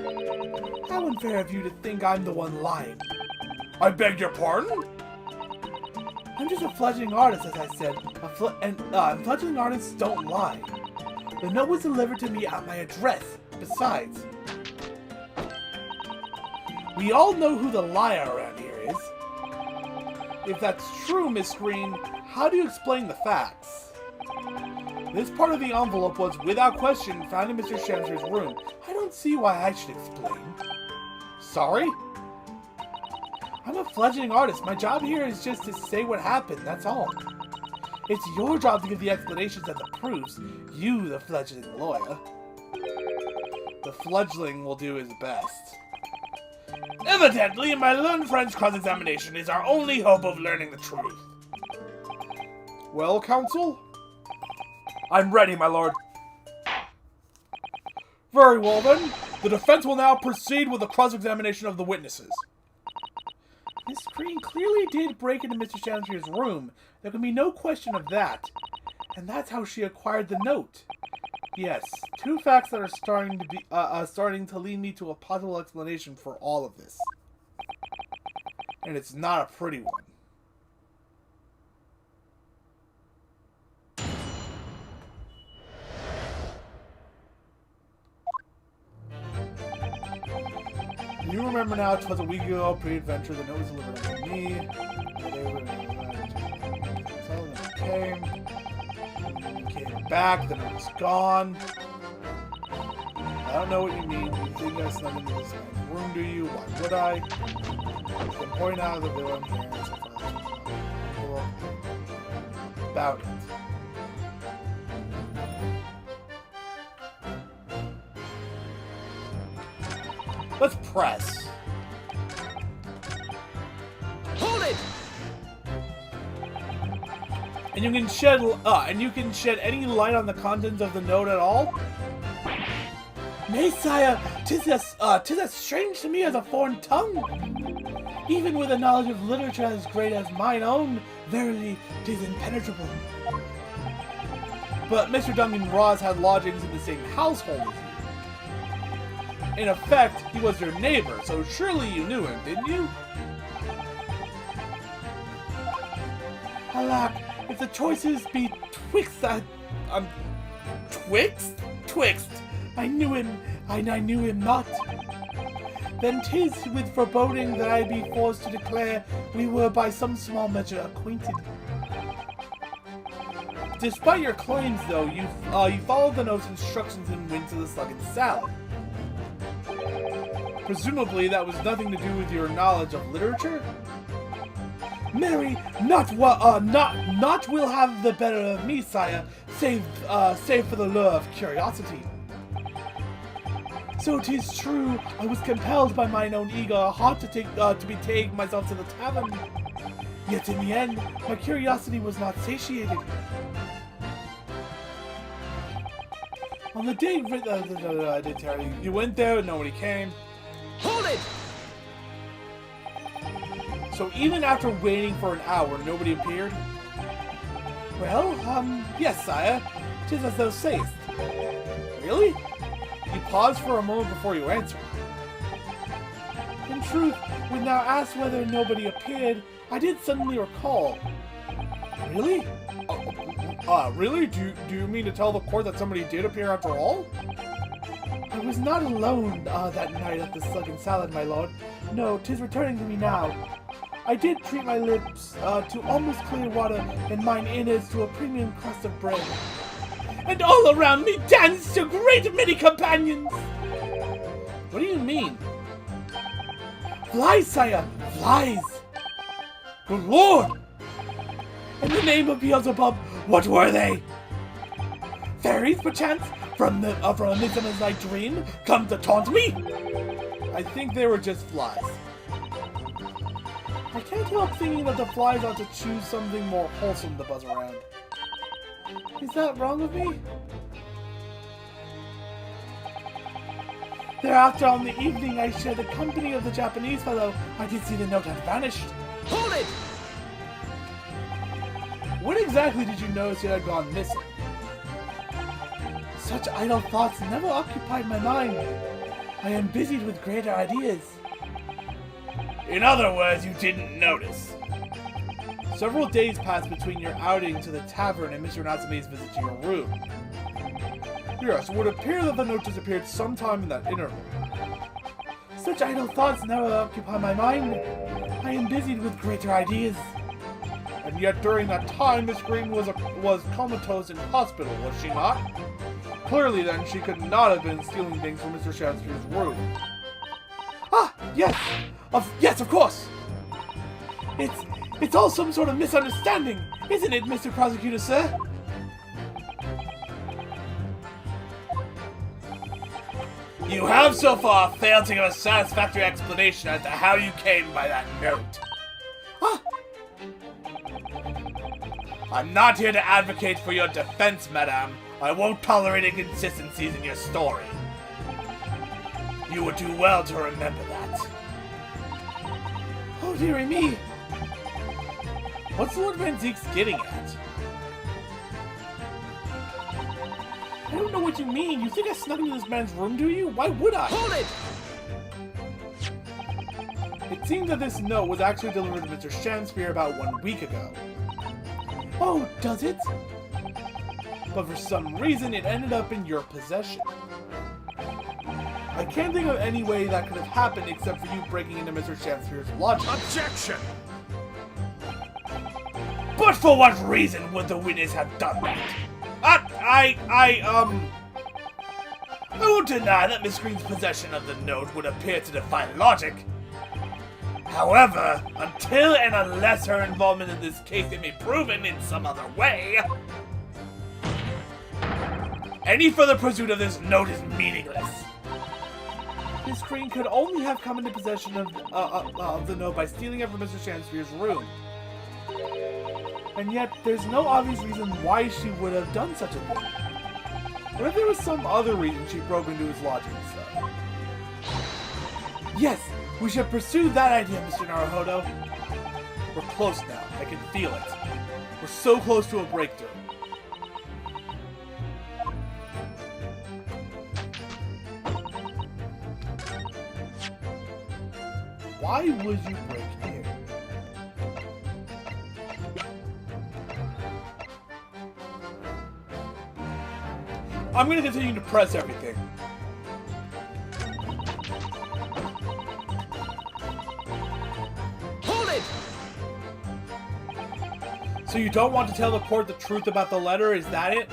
B: How unfair of you to think I'm the one lying. I beg your pardon? I'm just a fledgling artist, as I said, and fledgling artists don't lie. The note was delivered to me at my address, besides. We all know who the liar around here is. If that's true, Miss Green, how do you explain the facts? This part of the envelope was, without question, found in Mr. Shamspear's room. I don't see why I should explain. Sorry? I'm a fledgling artist. My job here is just to say what happened, that's all. It's your job to give the explanations and the proofs. You, the fledgling lawyer. The fledgling will do his best. Evidently, my learned friend's cross-examination is our only hope of learning the truth. Well, counsel? I'm ready, my lord. Very well, then. The defense will now proceed with the cross-examination of the witnesses. Miss Green clearly did break into Mr. Shamspear's room. There can be no question of that. And that's how she acquired the note. Yes, two facts that are starting to lead me to a possible explanation for all of this. And it's not a pretty one. You remember now, it was a week ago, pre-adventure, the note was delivered to me. They were came. back, then it was gone. I don't know what you mean. You think I snuck into this man's room, do you? Why would I? You can point out the villain here. About it. Let's press.
C: Hold it!
B: And you can shed any light on the contents of the note at all?
D: Nay, sire, 'tis as strange to me as a foreign tongue. Even with a knowledge of literature as great as mine own, verily, 'tis impenetrable.
B: But Mr. Duncan Ross had lodgings in the same household as you. In effect, he was your neighbor, so surely you knew him, didn't you?
D: Alack, if the choices be twixt that... Twixt? I knew him, and I knew him not. Then 'tis with foreboding that I be forced to declare we were by some small measure acquainted.
B: Despite your claims, though, you followed the note's instructions and went to the Sluggan Salad. Presumably, that was nothing to do with your knowledge of literature?
D: Marry, not will have the better of me, sire, save for the lure of curiosity. So 'tis true, I was compelled by mine own eager heart to betake myself to the tavern. Yet in the end, my curiosity was not satiated. On the day I did tell you,
B: You went there and nobody came.
C: Hold it!
B: So even after waiting for an hour, nobody appeared?
D: well, yes, sire, 'tis as thou sayest.
B: Really? You paused for a moment before you answered.
D: In truth, when thou asked whether nobody appeared, I did suddenly recall.
B: Really? Really? Do you mean to tell the court that somebody did appear after all?
D: I was not alone that night at the Sluggan Salad, my lord. No, 'tis returning to me now. I did treat my lips to almost clear water and mine innards to a premium crust of bread. And all around me danced a great many companions!
B: What do you mean?
D: Flies, sire! Flies!
B: Good lord!
D: In the name of Beelzebub, what were they? Fairies, perchance, from a Midsummer's Night Dream, come to taunt me?
B: I think they were just flies.
D: I can't help thinking that the flies ought to choose something more wholesome to buzz around. Is that wrong of me? Thereafter, on the evening I shared the company of the Japanese fellow, I did see the note had vanished.
C: Hold it!
B: When exactly did you notice it had gone missing?
D: Such idle thoughts never occupied my mind. I am busied with greater ideas.
B: In other words, you didn't notice. Several days passed between your outing to the tavern and Mr. Natsume's visit to your room. Yes, it would appear that the note disappeared sometime in that interval.
D: Such idle thoughts never occupy my mind. I am busied with greater ideas.
B: And yet during that time, Miss Green was comatose in hospital, was she not? Clearly then, she could not have been stealing things from Mr. Shakespeare's room.
D: Ah, yes! Yes, of course! It's all some sort of misunderstanding, isn't it, Mr. Prosecutor, sir?
B: You have so far failed to give a satisfactory explanation as to how you came by that note.
D: Ah!
B: I'm not here to advocate for your defense, madame. I won't tolerate inconsistencies in your story. You would do well to remember that.
D: Oh, dearie me!
B: What's Lord Van Zeke's getting at?
D: I don't know what you mean. You think I snuck into this man's room, do you? Why would I?
C: Hold it!
B: It seems that this note was actually delivered to Mr. Shakespeare about 1 week ago.
D: Oh, does it?
B: But for some reason, it ended up in your possession. I can't think of any way that could have happened except for you breaking into Mr. Shakespeare's lodging.
C: Objection!
B: But for what reason would the witness have done that? I won't deny that Miss Green's possession of the note would appear to defy logic. However, until and unless her involvement in this case can be proven in some other way, any further pursuit of this note is meaningless.
D: Miss Green could only have come into possession of the note by stealing it from Mr. Shamsphere's room. And yet, there's no obvious reason why she would have done such a thing. What if there was some other reason she broke into his lodgings? Yes, we should pursue that idea, Mr. Naruhodo.
B: We're close now. I can feel it. We're so close to a breakthrough.
D: Why would you break here?
B: I'm going to continue to press everything.
C: Hold it!
B: So you don't want to tell the court the truth about the letter, is that it?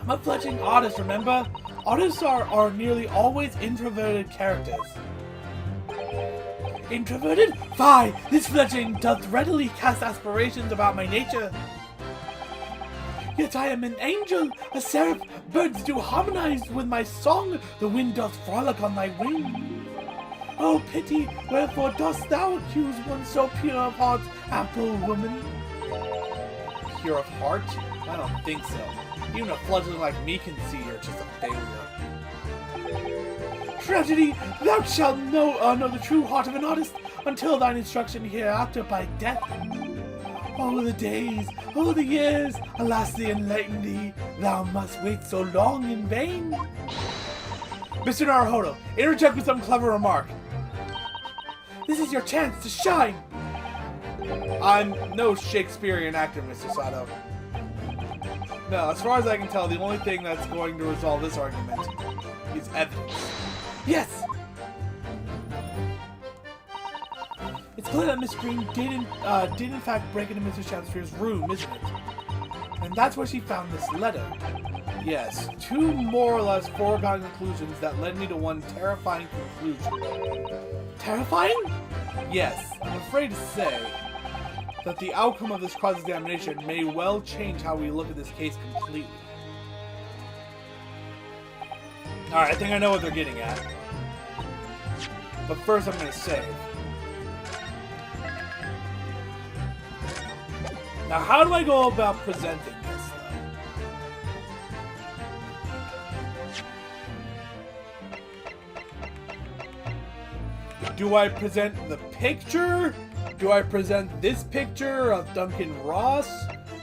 D: I'm a fledgling artist, remember? Artists are nearly always introverted characters. Introverted? Fie! This fledgling doth readily cast aspirations about my nature. Yet I am an angel, a seraph. Birds do harmonize with my song. The wind doth frolic on thy wing. Oh, pity, wherefore dost thou accuse one so pure of heart, ample woman?
B: Pure of heart? I don't think so. Even a fledgling like me can see you're just a failure.
D: Tragedy! Thou shalt know the true heart of an artist until thine instruction hereafter by death. Oh, the days! Oh, the years! Alas, the enlighten thee! Thou must wait so long in vain!
B: Mr. Naruhodo, interject with some clever remark.
D: This is your chance to shine!
B: I'm no Shakespearean actor, Mr. Sato. No, as far as I can tell, the only thing that's going to resolve this argument is evidence.
D: Yes! It's clear that Miss Green did in fact break into Mr. Shamsphere's room, isn't it? And that's where she found this letter.
B: Yes, two more or less foregone conclusions that led me to one terrifying conclusion.
D: Terrifying?
B: Yes, I'm afraid to say that the outcome of this cross-examination may well change how we look at this case completely. Alright, I think I know what they're getting at. But first I'm going to save. Now, how do I go about presenting this, though? Do I present the picture? Do I present this picture of Duncan Ross?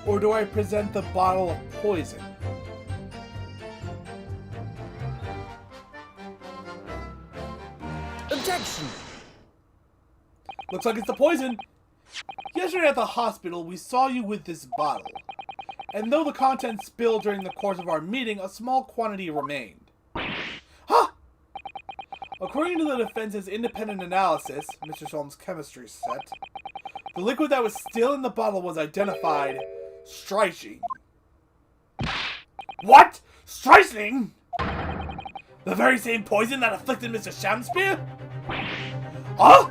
B: Or do I present the bottle of poison?
C: Objection!
B: Looks like it's the poison. Yesterday at the hospital, we saw you with this bottle. And though the contents spilled during the course of our meeting, a small quantity remained. Huh! According to the defense's independent analysis, Mr. Solm's chemistry set, the liquid that was still in the bottle was identified strychnine. What? Strychnine? The very same poison that afflicted Mr. Shamsphere? Huh?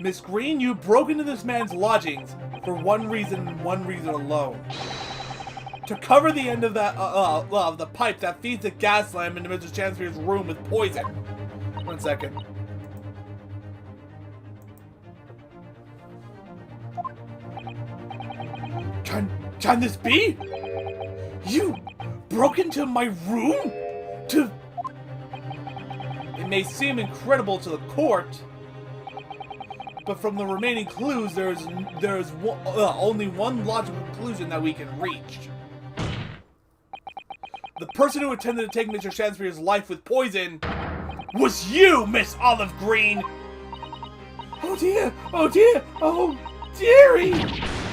B: Miss Green, you broke into this man's lodgings for one reason and one reason alone. To cover the end of that, of the pipe that feeds the gas lamp into Mr. Shamsphere's room with poison. 1 second. Can this be? You broke into my room? It may seem incredible to the court, but from the remaining clues, there's only one logical conclusion that we can reach. The person who intended to take Mr. Shamsphere's life with poison was you, Miss Olive Green!
D: Oh dear! Oh dear! Oh dearie!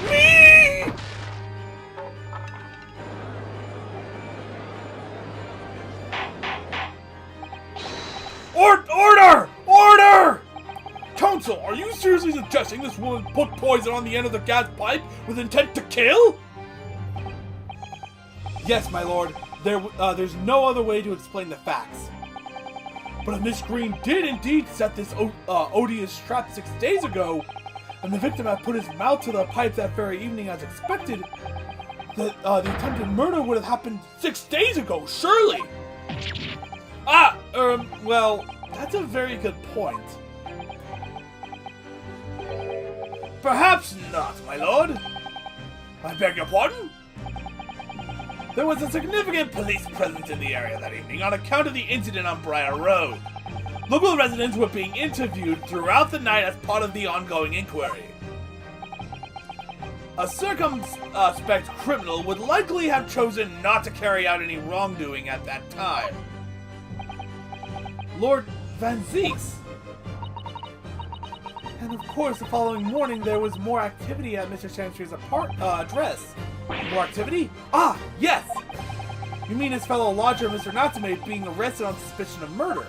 D: Me!
B: Order! Order! Counsel, are you seriously suggesting this woman put poison on the end of the gas pipe with intent to kill? Yes, my lord. There's no other way to explain the facts. But if Miss Green did indeed set this odious trap 6 days ago, and the victim had put his mouth to the pipe that very evening as expected, the attempted murder would have happened 6 days ago, surely! Well, that's a very good point. Perhaps not, my lord. I beg your pardon? There was a significant police presence in the area that evening on account of the incident on Briar Road. Local residents were being interviewed throughout the night as part of the ongoing inquiry. A circumspect criminal would likely have chosen not to carry out any wrongdoing at that time. Lord Van Zieks. And of course, the following morning there was more activity at Mr. Shamspeare's address. More activity? Ah, yes! You mean his fellow lodger, Mr. Natsume, being arrested on suspicion of murder?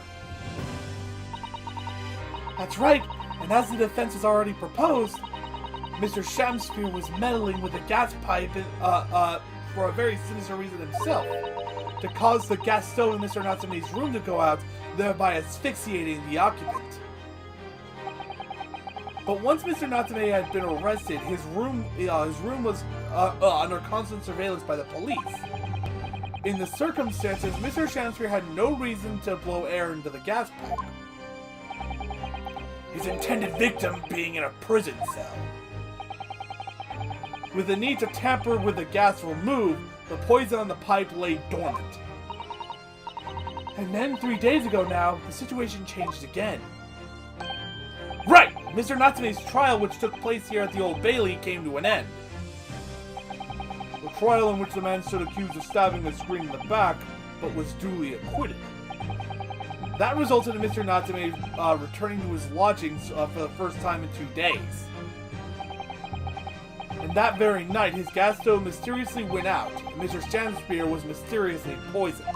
B: That's right, and as the defense has already proposed, Mr. Shamspeare was meddling with the gas pipe for a very sinister reason himself, to cause the gas stove in Mr. Natsume's room to go out, thereby asphyxiating the occupant. But once Mr. Natsume had been arrested, his room was under constant surveillance by the police. In the circumstances, Mr. Shamspeare had no reason to blow air into the gas pipe. His intended victim being in a prison cell. With the need to tamper with the gas removed, the poison on the pipe lay dormant. And then 3 days ago now, the situation changed again. Right! Mr. Natsume's trial, which took place here at the Old Bailey, came to an end. The trial in which the man stood accused of stabbing Miss Green in the back, but was duly acquitted. That resulted in Mr. Natsume returning to his lodgings for the first time in 2 days. And that very night, his gas stove mysteriously went out, and Mr. Shamspeare was mysteriously poisoned.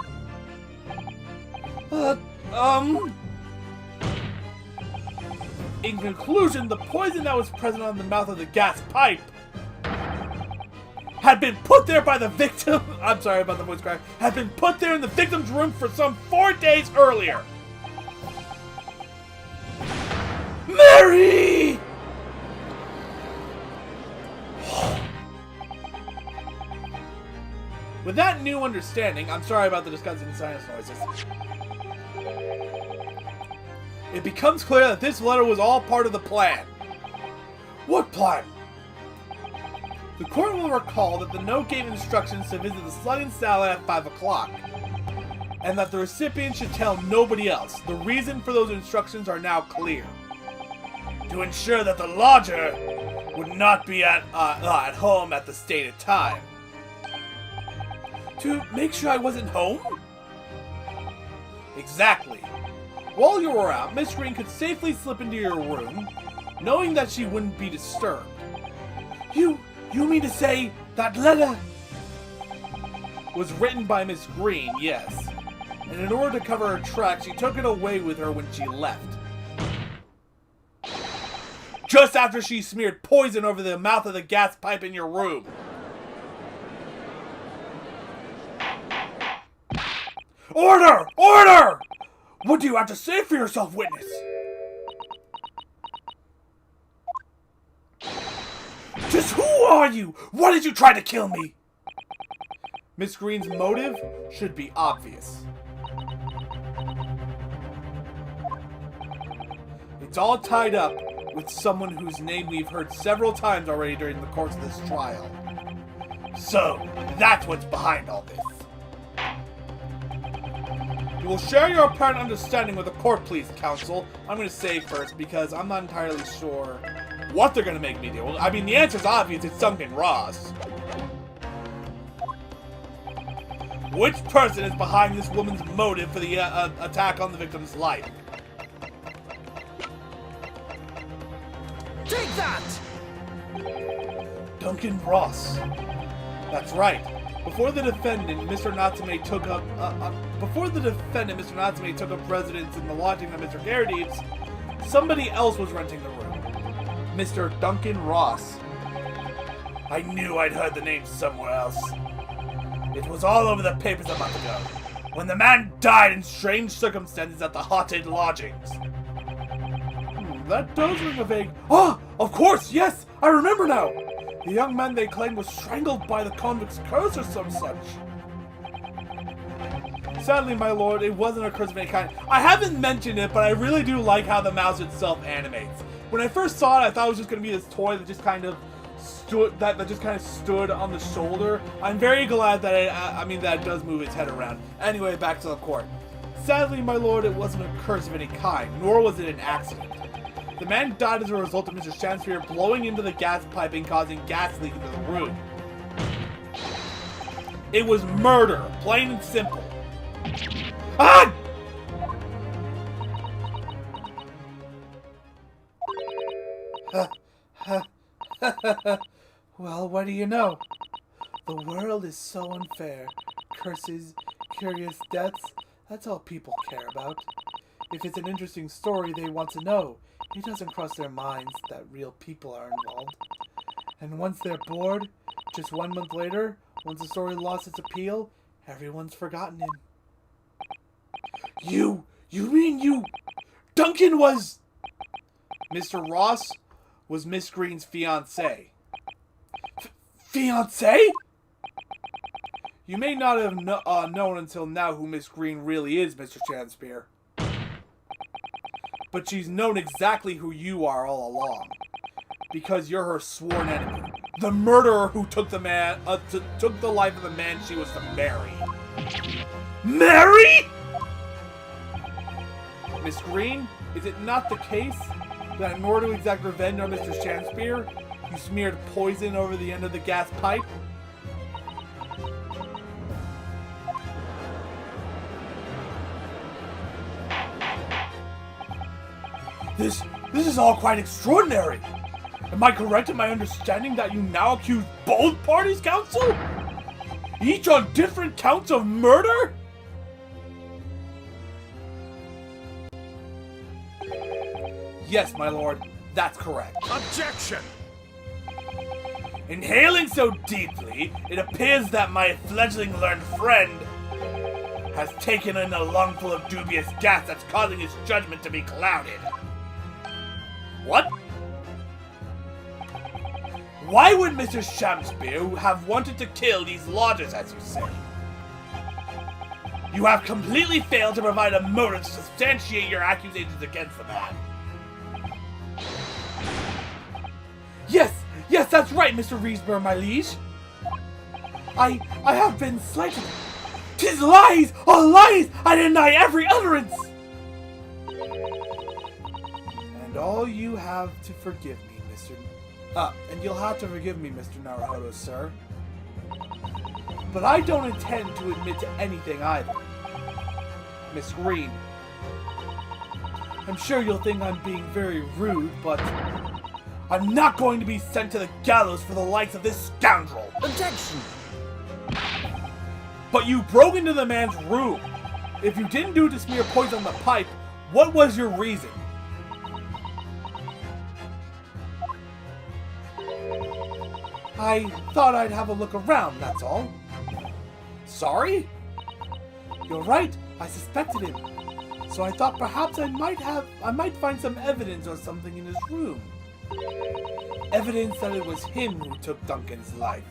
B: In conclusion, the poison that was present on the mouth of the gas pipe had been put there by the victim. I'm sorry about the voice crack. Had been put there in the victim's room for some 4 days earlier. Mary! With that new understanding, I'm sorry about the disgusting sinus noises. It becomes clear that this letter was all part of the plan. What plan? The court will recall that the note gave instructions to visit the Slug and Salad at 5 o'clock, and that the recipient should tell nobody else. The reason for those instructions are now clear. To ensure that the lodger would not be at home at the stated time. To make sure I wasn't home? Exactly. While you were out, Miss Green could safely slip into your room, knowing that she wouldn't be disturbed. You mean to say that letter was written by Miss Green, yes. And in order to cover her tracks, she took it away with her when she left. Just after she smeared poison over the mouth of the gas pipe in your room. Order! Order! What do you have to say for yourself, witness? Just who are you? Why did you try to kill me? Miss Green's motive should be obvious. It's all tied up with someone whose name we've heard several times already during the course of this trial. So, that's what's behind all this. You will share your apparent understanding with the court, please, counsel. I'm going to say first, because I'm not entirely sure what they're going to make me do. I mean, the answer's obvious. It's Duncan Ross. Which person is behind this woman's motive for the attack on the victim's life?
C: Take that!
B: Duncan Ross. That's right. Before the defendant, Mr. Natsume took up residence in the lodging of Mr. Garredives, Somebody else was renting the room. Mr. Duncan Ross. I knew I'd heard the name somewhere else. It was all over the papers a month ago, when the man died in strange circumstances at the haunted lodgings. That does ring a vague... Ah! Of course, yes! I remember now! The young man they claimed was strangled by the convict's curse or some such. Sadly, my lord, it wasn't a curse of any kind. I haven't mentioned it, but I really do like how the mouse itself animates. When I first saw it, I thought it was just going to be this toy that just kind of stood on the shoulder. I'm very glad that it does move its head around. Anyway, back to the court. Sadly, my lord, it wasn't a curse of any kind, nor was it an accident. The man died as a result of Mr. Shamsphere blowing into the gas pipe and causing gas leak into the room. It was murder, plain and simple. Ah! Well, what do you know? The world is so unfair. Curses, curious deaths, that's all people care about. If it's an interesting story they want to know, it doesn't cross their minds that real people are involved. And once they're bored, just 1 month later, once the story lost its appeal, everyone's forgotten him. You mean Duncan was... Mr. Ross was Miss Green's fiancé. Fiancé? You may not have known until now who Miss Green really is, Mr. Shamsphere. But she's known exactly who you are all along. Because you're her sworn enemy. The murderer who took the life of the man she was to marry. Marry? Miss Green, is it not the case that in order to exact revenge on Mr. Shamsphere, you smeared poison over the end of the gas pipe? This is all quite extraordinary. Am I correct in my understanding that you now accuse both parties, counsel? Each on different counts of murder? Yes, my lord, that's correct.
C: Objection!
B: Inhaling so deeply, it appears that my fledgling learned friend has taken in a lungful of dubious gas that's causing his judgment to be clouded. What? Why would Mr. Shamsphere have wanted to kill these lodgers, as you say? You have completely failed to provide a motive to substantiate your accusations against the man. Yes, that's right, Mr. Riesberg, my liege. I have been slighted. 'Tis lies! All lies! I deny every utterance! And all you have to forgive me, and you'll have to forgive me, Mr. Naruhodo, sir. But I don't intend to admit to anything either. Miss Green. I'm sure you'll think I'm being very rude, but I'm not going to be sent to the gallows for the likes of this scoundrel.
C: Objection!
B: But you broke into the man's room. If you didn't do it to smear poison on the pipe, what was your reason? I thought I'd have a look around, that's all. Sorry? You're right, I suspected him. So I thought perhaps I might find some evidence or something in his room. Evidence that it was him who took Duncan's life.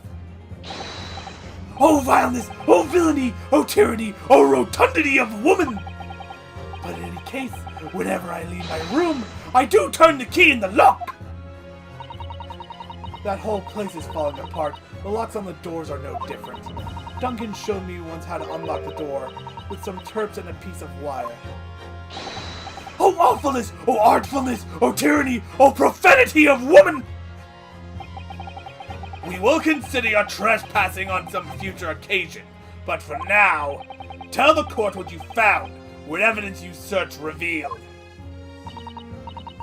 B: Oh vileness! Oh villainy! Oh tyranny! Oh rotundity of woman! But in any case, whenever I leave my room, I do turn the key in the lock! That whole place is falling apart. The locks on the doors are no different. Duncan showed me once how to unlock the door, with some terps and a piece of wire. Oh awfulness! Oh artfulness! Oh tyranny! Oh profanity of woman! We will consider your trespassing on some future occasion, but for now, tell the court what you found, what evidence you searched revealed.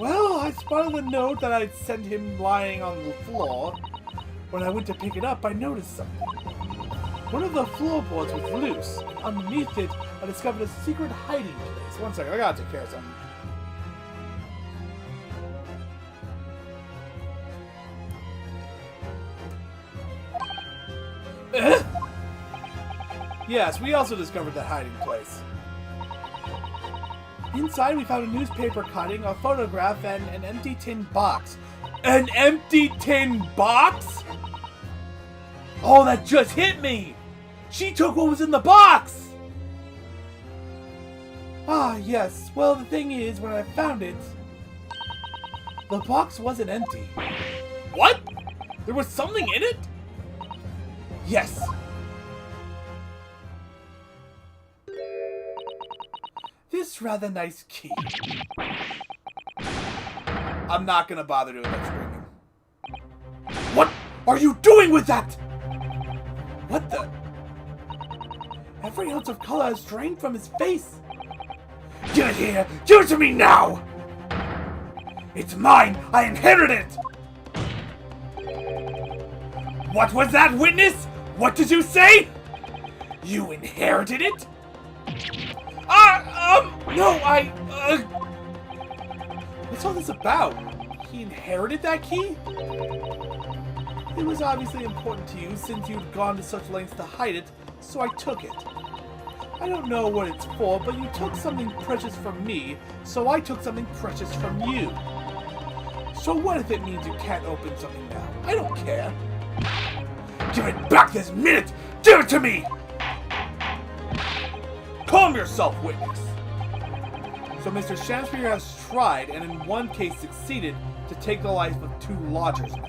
B: Well, I spotted the note that I'd sent him lying on the floor. When I went to pick it up, I noticed something. One of the floorboards was loose, and underneath it, I discovered a secret hiding place. One second, I gotta take care of something. Yes, we also discovered that hiding place. Inside, we found a newspaper cutting, a photograph, and an empty tin box. An empty tin box? Oh, that just hit me! She took what was in the box! Ah, yes. Well, the thing is, when I found it, the box wasn't empty. What? There was something in it? Yes. This rather nice key. I'm not gonna bother doing that screaming. What are you doing with that? What the? Every ounce of color has drained from his face. Give it here! Give it to me now! It's mine! I inherited it! What was that, witness? What did you say? You inherited it? No, what's all this about? He inherited that key? It was obviously important to you since you'd gone to such lengths to hide it, so I took it. I don't know what it's for, but you took something precious from me, so I took something precious from you. So what if it means you can't open something now? I don't care. Give it back this minute! Give it to me! Calm yourself, witness! So Mr. Shamspeare has tried, and in one case succeeded, to take the life of 2 lodgers now.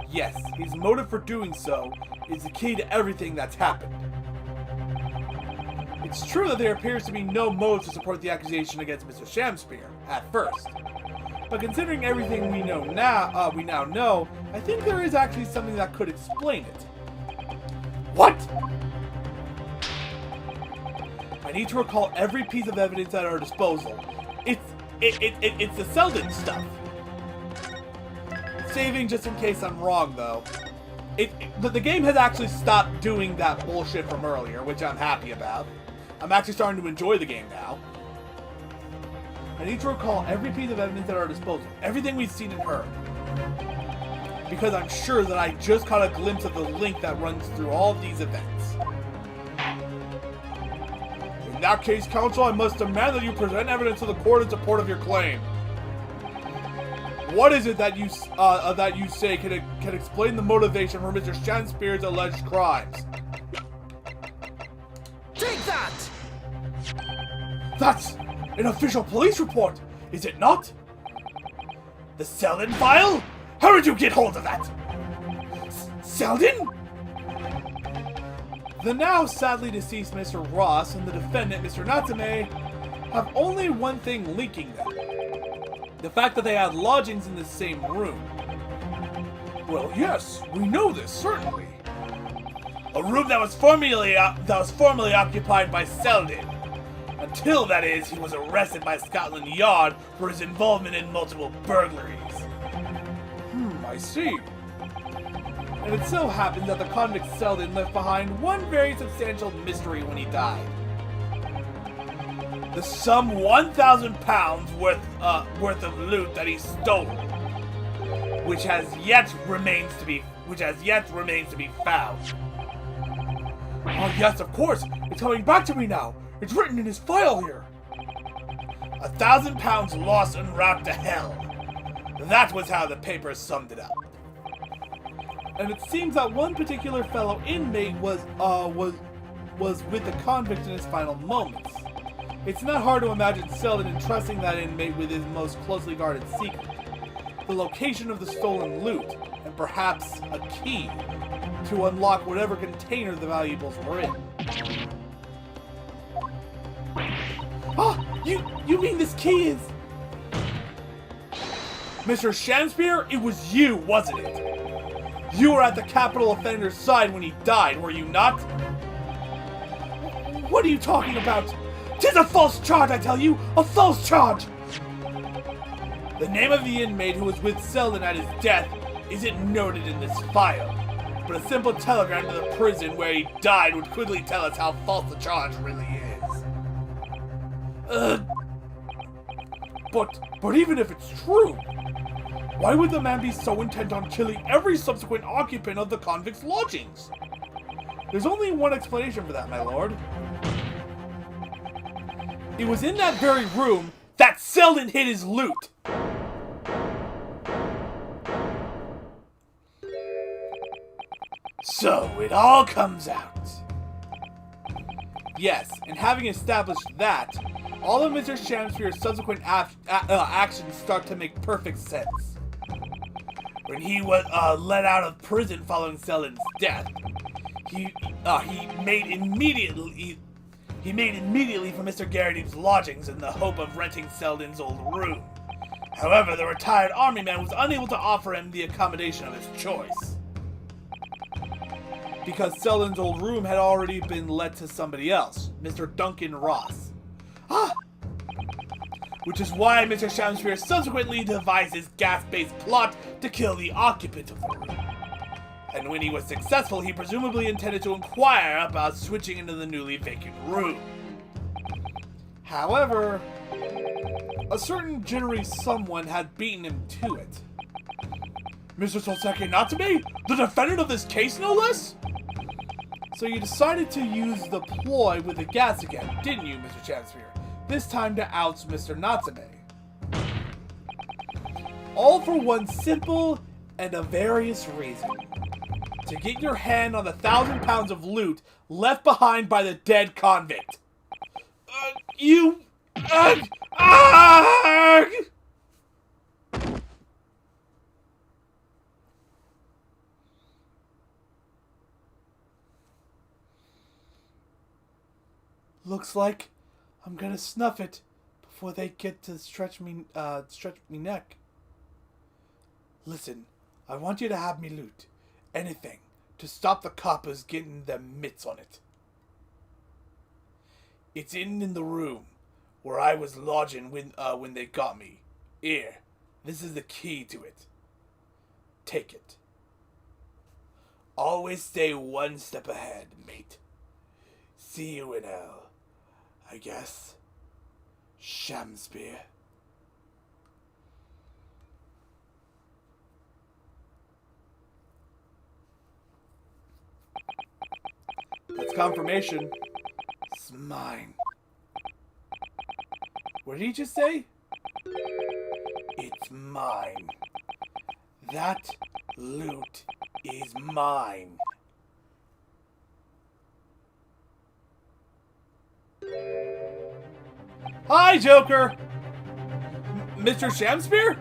B: Yes, his motive for doing so is the key to everything that's happened. It's true that there appears to be no motive to support the accusation against Mr. Shamspeare, at first. But considering everything we now know, I think there is actually something that could explain it. What? I need to recall every piece of evidence at our disposal. It's the Selden stuff. Saving just in case I'm wrong, though. The game has actually stopped doing that bullshit from earlier, which I'm happy about. I'm actually starting to enjoy the game now. I need to recall every piece of evidence at our disposal. Everything we've seen and heard. Because I'm sure that I just caught a glimpse of the link that runs through all of these events. In that case, counsel, I must demand that you present evidence to the court in support of your claim. What is it that you say can explain the motivation for Mr. Shamspeare's alleged crimes?
C: Take that!
B: That's an official police report, is it not? The Selden file? How did you get hold of that? Selden? The now sadly deceased Mr. Ross and the defendant, Mr. Natsume, have only one thing linking them. The fact that they had lodgings in the same room. Well, yes, we know this, certainly. A room that was formerly occupied by Selden. Until, that is, he was arrested by Scotland Yard for his involvement in multiple burglaries. I see. And it so happened that the convict Selden left behind one very substantial mystery when he died. The sum £1,000 worth of loot that he stole, which yet remains to be found. Oh yes, of course. It's coming back to me now. It's written in his file here. £1,000 lost en route to hell. That was how the papers summed it up. And it seems that one particular fellow inmate was with the convict in his final moments. It's not hard to imagine Selden entrusting that inmate with his most closely guarded secret. The location of the stolen loot, and perhaps a key to unlock whatever container the valuables were in. Ah! You mean this key is... Mr. Shamspeare, it was you, wasn't it? You were at the capital offender's side when he died, were you not? What are you talking about? 'Tis a false charge, I tell you! A false charge! The name of the inmate who was with Selden at his death isn't noted in this file, but a simple telegram to the prison where he died would quickly tell us how false the charge really is. But even if it's true, why would the man be so intent on killing every subsequent occupant of the convict's lodgings? There's only one explanation for that, my lord. It was in that very room that Selden hid his loot. So, it all comes out. Yes, and having established that, all of Mr. Shamsphere's subsequent actions start to make perfect sense. When he was let out of prison following Selden's death, he made immediately for Mr. Garrity's lodgings in the hope of renting Selden's old room. However, the retired army man was unable to offer him the accommodation of his choice, because Selden's old room had already been let to somebody else, Mr. Duncan Ross. Which is why Mr. Shamsphere subsequently devised his gas-based plot to kill the occupant of the room. And when he was successful, he presumably intended to inquire about switching into the newly vacant room. However, a certain jittery someone had beaten him to it. Mr. Soseki Natsume? The defendant of this case, no less? So you decided to use the ploy with the gas again, didn't you, Mr. Shamsphere? This time to oust Mr. Natsume. All for one simple and a various reason. To get your hand on the 1,000 pounds of loot left behind by the dead convict. Looks like I'm gonna snuff it before they get to stretch me neck. Listen, I want you to have me loot. Anything to stop the coppers getting their mitts on it. It's in the room where I was lodging when they got me. Here, this is the key to it. Take it. Always stay one step ahead, mate. See you in hell, I guess. Shamsphere. That's confirmation. It's mine. What did he just say? It's mine. That loot is mine. Hi, Joker! Mr. Shamsphere?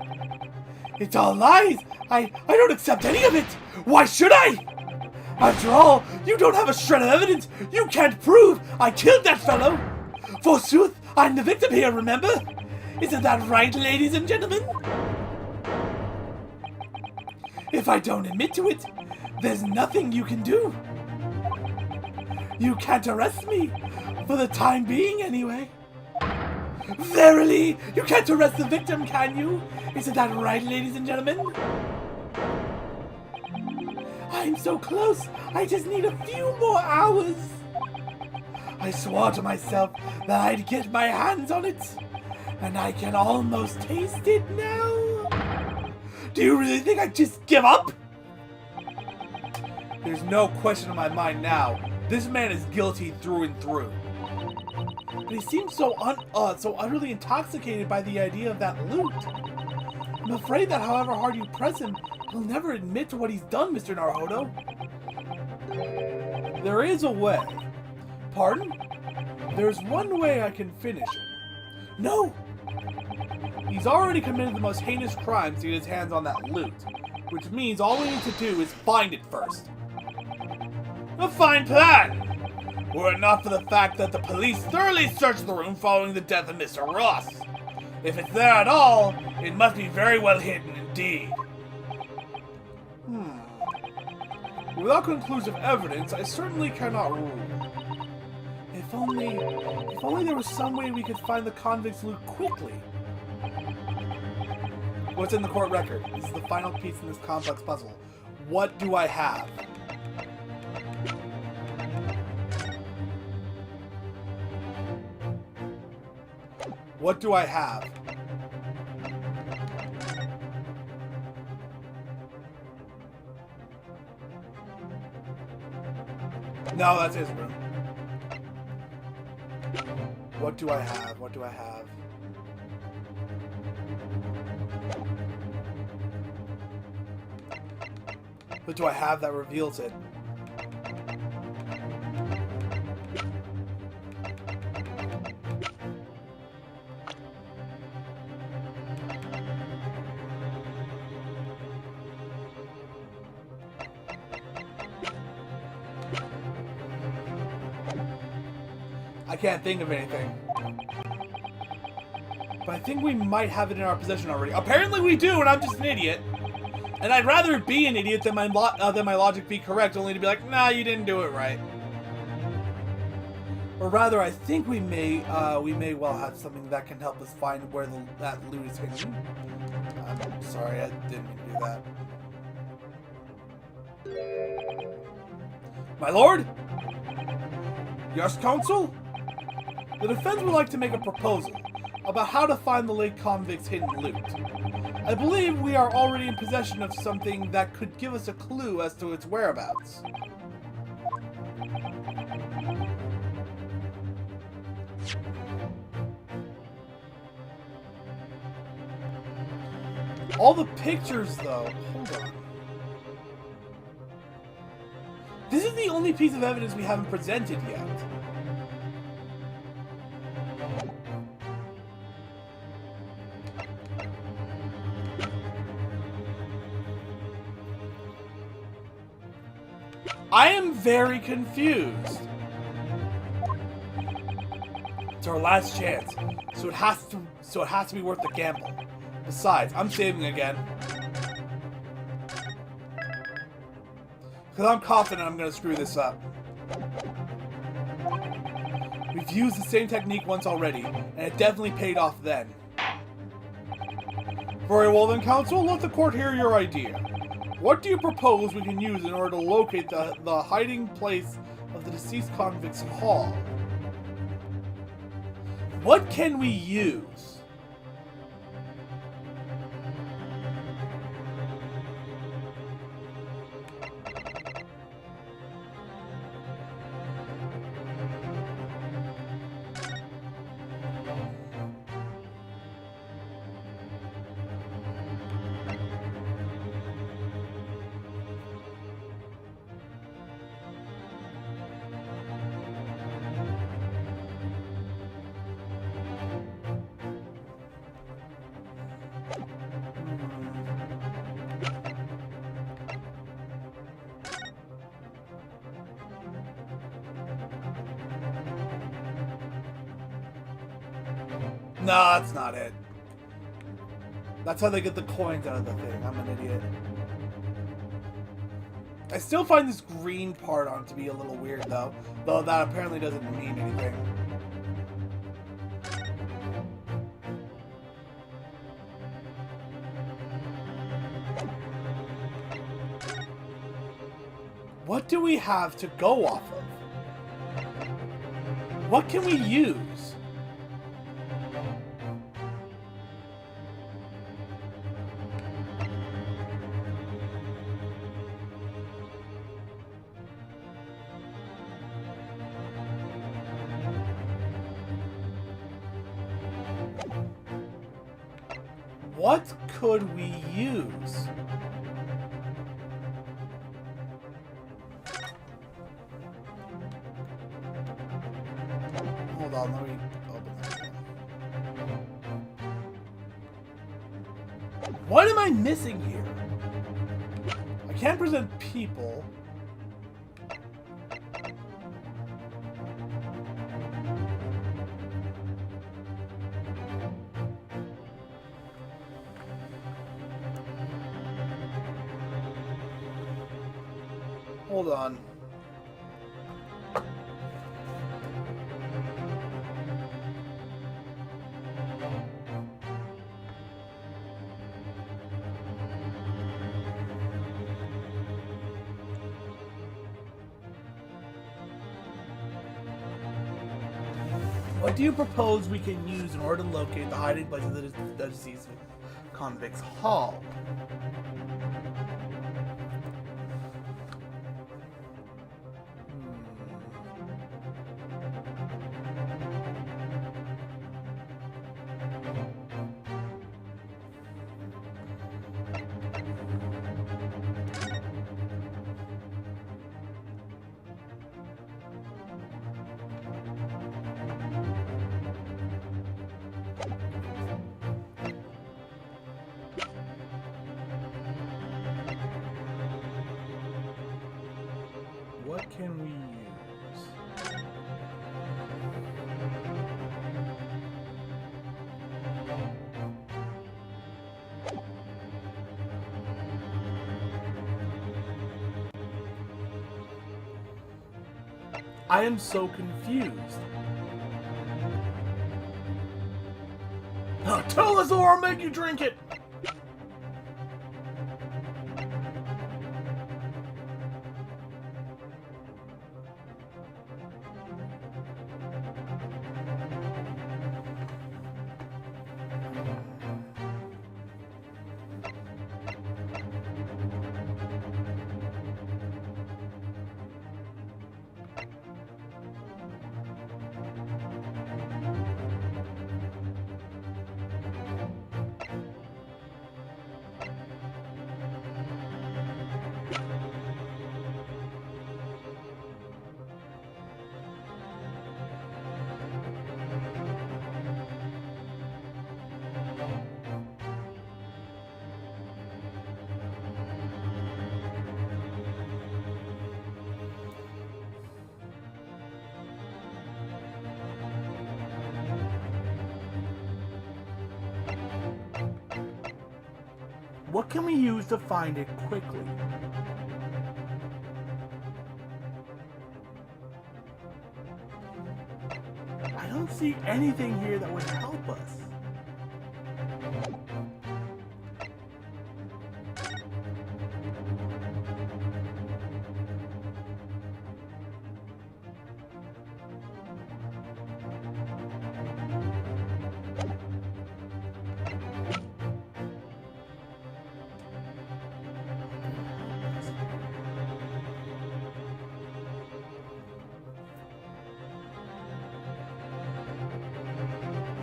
B: It's all lies! I don't accept any of it! Why should I? After all, you don't have a shred of evidence! You can't prove I killed that fellow! Forsooth, I'm the victim here, remember? Isn't that right, ladies and gentlemen? If I don't admit to it, there's nothing you can do. You can't arrest me, for the time being anyway. Verily, you can't arrest the victim, can you? Isn't that right, ladies and gentlemen? I'm so close, I just need a few more hours. I swore to myself that I'd get my hands on it, and I can almost taste it now. Do you really think I'd just give up? There's no question in my mind now. This man is guilty through and through. But he seems so utterly intoxicated by the idea of that loot. I'm afraid that however hard you press him, he'll never admit to what he's done, Mr. Naruhodo. There is a way. Pardon? There's one way I can finish him. No! He's already committed the most heinous crimes to get his hands on that loot, which means all we need to do is find it first. A fine plan! Were it not for the fact that the police thoroughly searched the room following the death of Mr. Ross. If it's there at all, it must be very well hidden indeed. Without conclusive evidence, I certainly cannot rule. If only there was some way we could find the convict's loot quickly. What's in the court record? This is the final piece in this complex puzzle. What do I have? What do I have? No, that's his room. What do I have? What do I have? What do I have that reveals it? I can't think of anything. But I think we might have it in our possession already. Apparently we do, and I'm just an idiot. And I'd rather be an idiot than my logic be correct, only to be like, nah, you didn't do it right. Or rather, I think we may well have something that can help us find where that loot is hidden. I'm sorry, I didn't mean to do that. My lord? Yes, counsel? The defense would like to make a proposal about how to find the late convict's hidden loot. I believe we are already in possession of something that could give us a clue as to its whereabouts. All the pictures, though. Hold on. This is the only piece of evidence we haven't presented yet. I am very confused. It's our last chance, so it has to be worth the gamble. Besides, I'm saving again. Because I'm confident I'm going to screw this up. We've used the same technique once already, and it definitely paid off then. Very well then, counsel, let the court hear your idea. What do you propose we can use in order to locate the hiding place of the deceased convict's haul? What can we use? No, that's not it. That's how they get the coins out of the thing. I'm an idiot. I still find this green part on to be a little weird, though. Though that apparently doesn't mean anything. What do we have to go off of? What can we use? What could we use? Hold on, let me open that. What am I missing here? I can't present people. Hold on. What do you propose we can use in order to locate the hiding place of the deceased convict's haul?
D: can we use? I am so confused. Tell us or I'll make you drink it! What can we use to find it quickly? I don't see anything here that would help us.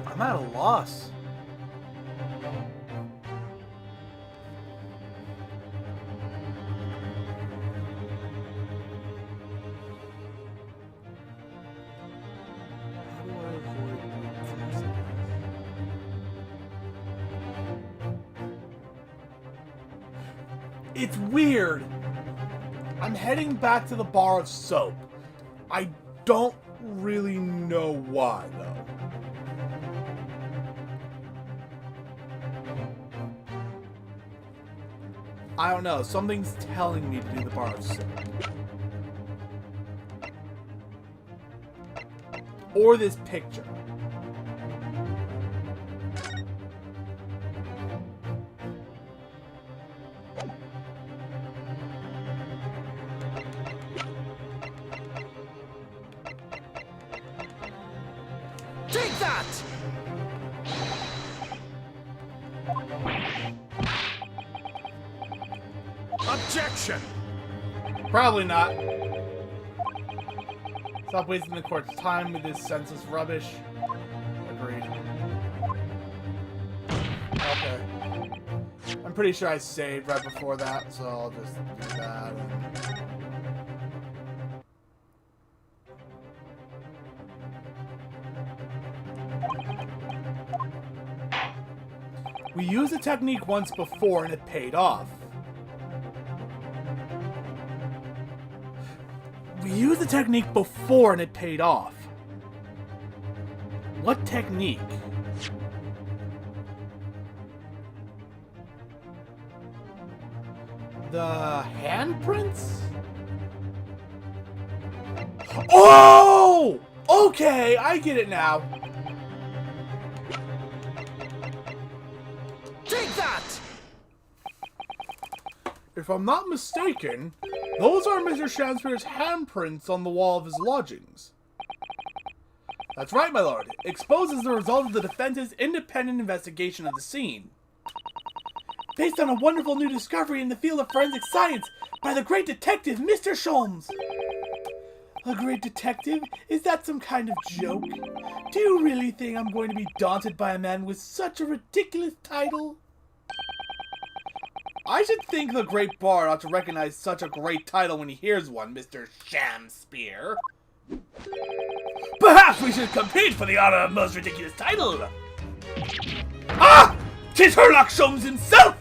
D: I'm at a loss. How do I avoid this? It's weird. I'm heading back to the bar of soap. I don't really know why, though. I don't know. Something's telling me to do the bar of soap. Or this picture.
C: Take that! Objection!
D: Probably not. Stop wasting the court's time with this senseless rubbish. Agreed. Okay. I'm pretty sure I saved right before that, so I'll just do that. We used the technique once before and it paid off. We used the technique before and it paid off. What technique? The handprints? Oh! Okay, I get it now.
C: Take that!
D: If I'm not mistaken, those are Mr. Shamspeare's handprints on the wall of his lodgings. That's right, my lord. Exposed as the result of the defense's independent investigation of the scene. Based on a wonderful new discovery in the field of forensic science by the great detective, Mr. Sholmes. A great detective? Is that some kind of joke? Do you really think I'm going to be daunted by a man with such a ridiculous title? I should think the great bard ought to recognize such a great title when he hears one, Mr. Shamspeare. Perhaps we should compete for the honor of most ridiculous title. Ah! 'Tis Herlock Sholmes himself!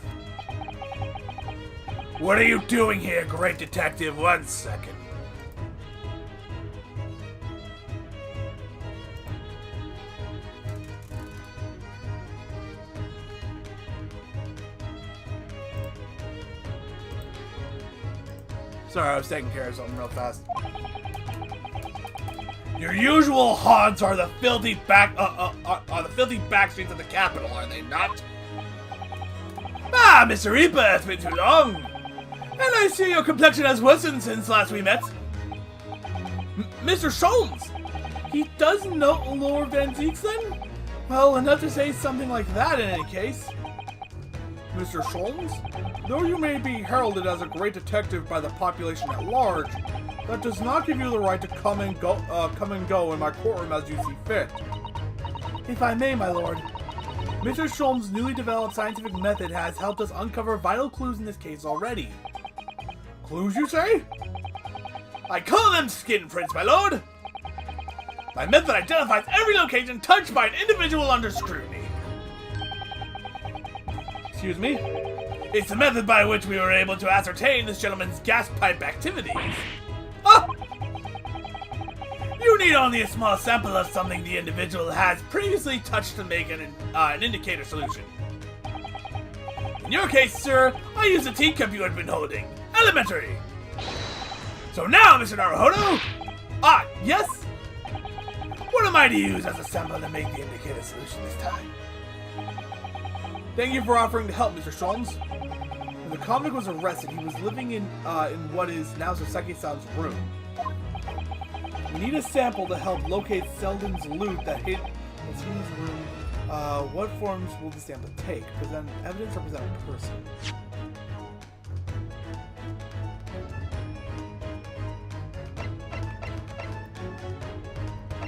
D: What are you doing here, great detective? 1 second.
B: Sorry, I was taking care of something real fast. Your usual haunts are the filthy back streets of the capital, are they not? Ah, Mr. Reaper, it's been too long. And I see your complexion has worsened since last we met. Mr. Sholmes!
D: He does know Lord Van Zieks then? Well, enough to say something like that in any case.
B: Mr. Sholmes? Though you may be heralded as a great detective by the population at large, that does not give you the right to come and go in my courtroom as you see fit.
D: If I may, my lord, Mr. Sholmes' newly developed scientific method has helped us uncover vital clues in this case already.
B: Clues, you say? I call them skin prints, my lord! My method identifies every location touched by an individual under scrutiny.
D: Excuse me?
B: It's the method by which we were able to ascertain this gentleman's gas pipe activities. Ah! You need only a small sample of something the individual has previously touched to make an indicator solution. In your case, sir, I used the teacup you had been holding. Elementary! So now, Mr. Naruhodo! Ah, yes? What am I to use as a sample to make the indicator solution this time?
D: Thank you for offering to help, Mr. Sholmes. When the convict was arrested, he was living in what is now Soseki-san's room. We need a sample to help locate Selden's loot that hid in his room. What forms will the sample take? Present evidence or present a person?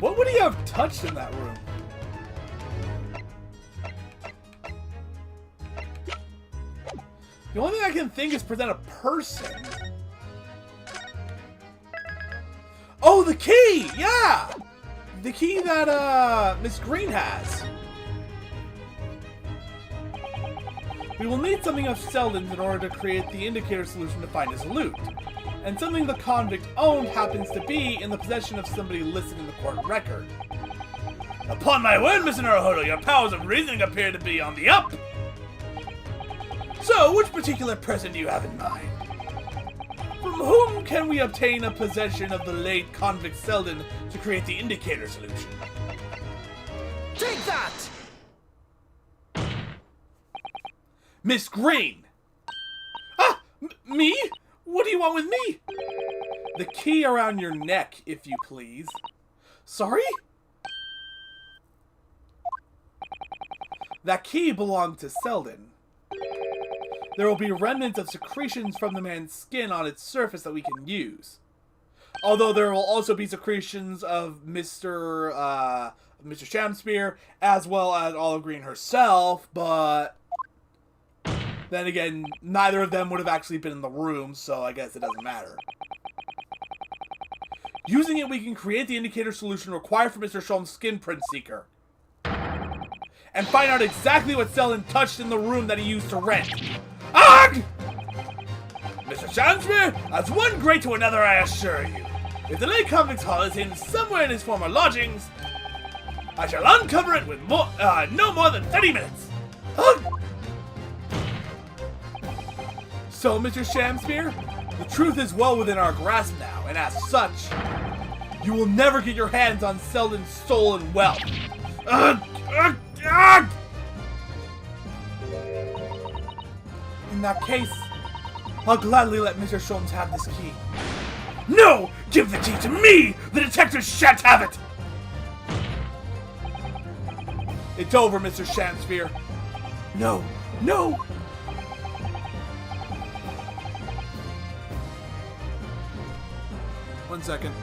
D: What would he have touched in that room? The only thing I can think is present a person. Oh, the key! Yeah! The key that, Miss Green has. We will need something of Selden's in order to create the indicator solution to find his loot. And something the convict owned happens to be in the possession of somebody listed in the court record.
B: Upon my word, Mr. Naruhodo, your powers of reasoning appear to be on the up! So, which particular person do you have in mind?
D: From whom can we obtain a possession of the late convict Selden to create the indicator solution?
C: Take that!
D: Miss Green! Ah! Me? What do you want with me? The key around your neck, if you please. Sorry? That key belonged to Selden. There will be remnants of secretions from the man's skin on its surface that we can use. Although there will also be secretions of Mr. Shamspear, as well as Olive Green herself, but then again, neither of them would have actually been in the room, so I guess it doesn't matter. Using it, we can create the indicator solution required for Mr. Sholmes' skin print seeker. And find out exactly what Selden touched in the room that he used to rent. Ugh!
B: Mr. Shamspear, as one great to another, I assure you. If the late convict's hall is hidden somewhere in his former lodgings, I shall uncover it with no more than 30 minutes. Ugh!
D: So, Mr. Shamspear, the truth is well within our grasp now, and as such, you will never get your hands on Selden's stolen wealth.
B: Ugh! Ugh! Ugh!
D: In that case, I'll gladly let Mr. Sholmes have this key.
B: No! Give the key to me! The detectives shan't have it!
D: It's over, Mr. Shamspear. No, no! One second.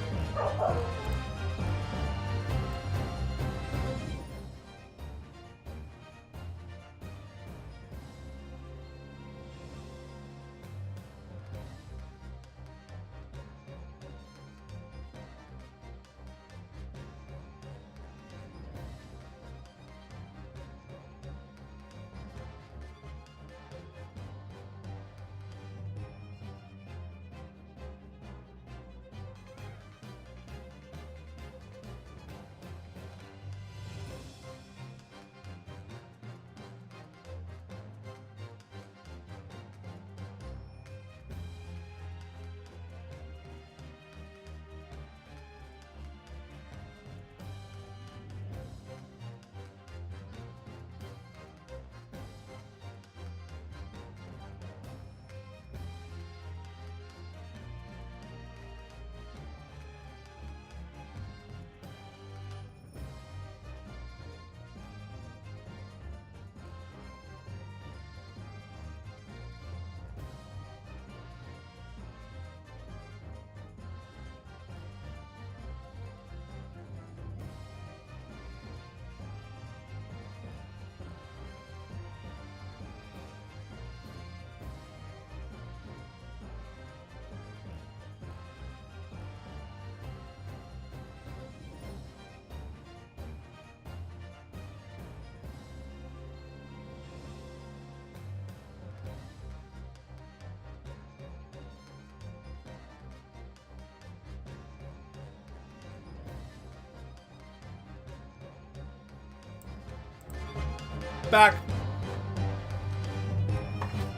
B: back.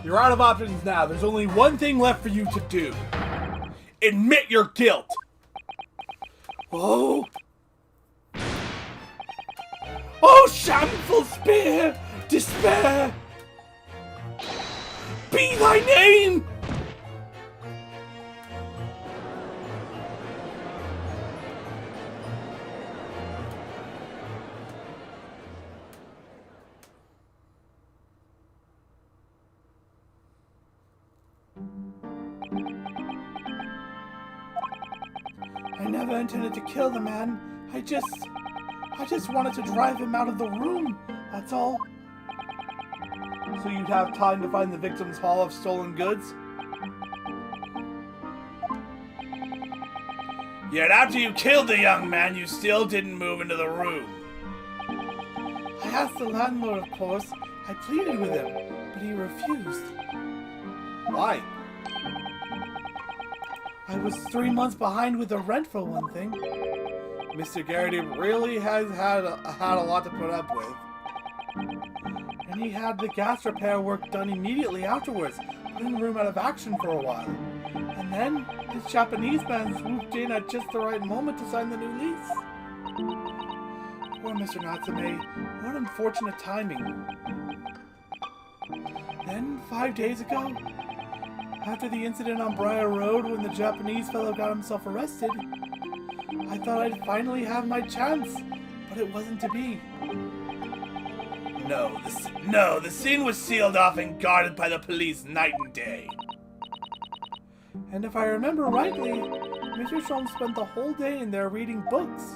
B: You're out of options now. There's only one thing left for you to do. Admit your guilt. Oh. Oh, shameful spear, despair. Be thy name.
D: I never intended to kill the man. I just wanted to drive him out of the room. That's all.
B: So you'd have time to find the victim's haul of stolen goods? Yet after you killed the young man, you still didn't move into the room.
D: I asked the landlord, of course. I pleaded with him, but he refused.
B: Why?
D: I was 3 months behind with the rent, for one thing.
B: Mr. Garrity really has had a lot to put up with.
D: And he had the gas repair work done immediately afterwards, putting the room out of action for a while. And then, this Japanese man swooped in at just the right moment to sign the new lease. Poor Mr. Natsume, what unfortunate timing. Then, 5 days ago, after the incident on Briar Road when the Japanese fellow got himself arrested, I thought I'd finally have my chance, but it wasn't to be.
B: No, the scene was sealed off and guarded by the police night and day.
D: And if I remember rightly, Mr. Sholmes spent the whole day in there reading books.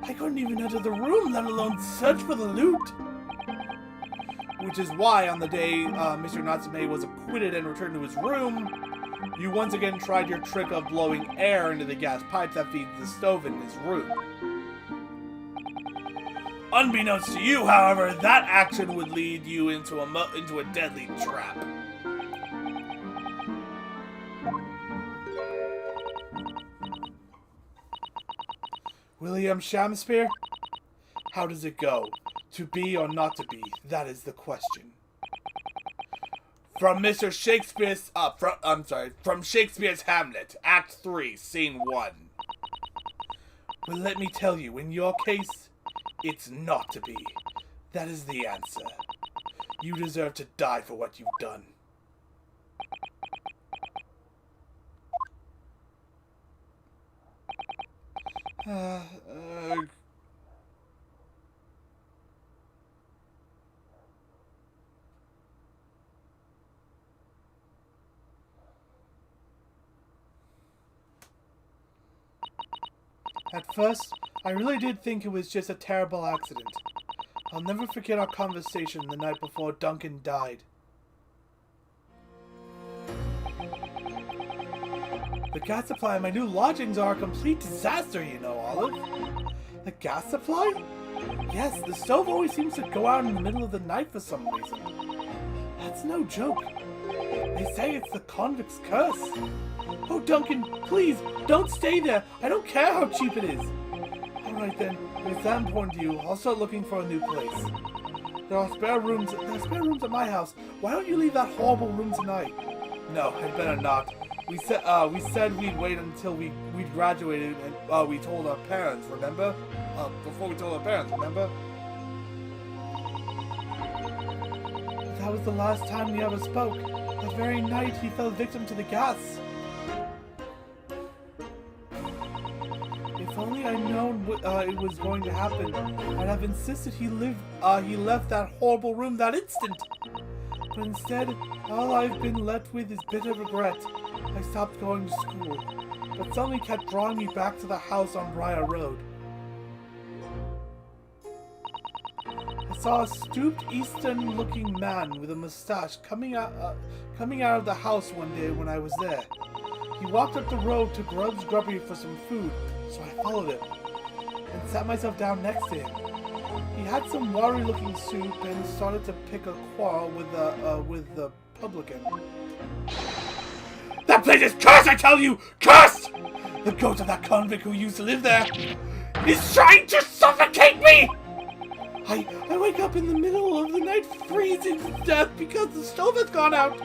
D: I couldn't even enter the room, let alone search for the loot.
B: Which is why on the day Mr. Natsume was acquitted and returned to his room, you once again tried your trick of blowing air into the gas pipes that feeds the stove in his room. Unbeknownst to you, however, that action would lead you into a deadly trap.
D: William Shamspeare?
B: How does it go? To be or not to be? That is the question. From Shakespeare's Hamlet, Act 3, Scene 1. Well, let me tell you, in your case, it's not to be. That is the answer. You deserve to die for what you've done.
D: At first, I really did think it was just a terrible accident. I'll never forget our conversation the night before Duncan died. The gas supply in my new lodgings are a complete disaster, you know, Olive. The gas supply? Yes, the stove always seems to go out in the middle of the night for some reason. That's no joke. They say it's the convict's curse. Oh, Duncan, please, don't stay there. I don't care how cheap it is. Alright then, if it's that important to you, I'll start looking for a new place. There are spare rooms at my house. Why don't you leave that horrible room tonight?
B: No, I'd better not. We said we'd wait until we'd graduated and we told our parents, remember? Before we told our parents, remember?
D: That was the last time we ever spoke. The very night he fell victim to the gas. If only I'd known it was going to happen, I'd have insisted he left that horrible room that instant. But instead, all I've been left with is bitter regret. I stopped going to school, but something kept drawing me back to the house on Briar Road. I saw a stooped Eastern-looking man with a mustache coming out of the house one day when I was there. He walked up the road to Grub's Grubbery for some food, so I followed him and sat myself down next to him. He had some watery-looking soup and started to pick a quarrel with the publican.
B: That place is cursed, I tell you! Cursed! The ghost of that convict who used to live there is trying to suffocate me! I wake up in the middle of the night freezing to death because the stove has gone out.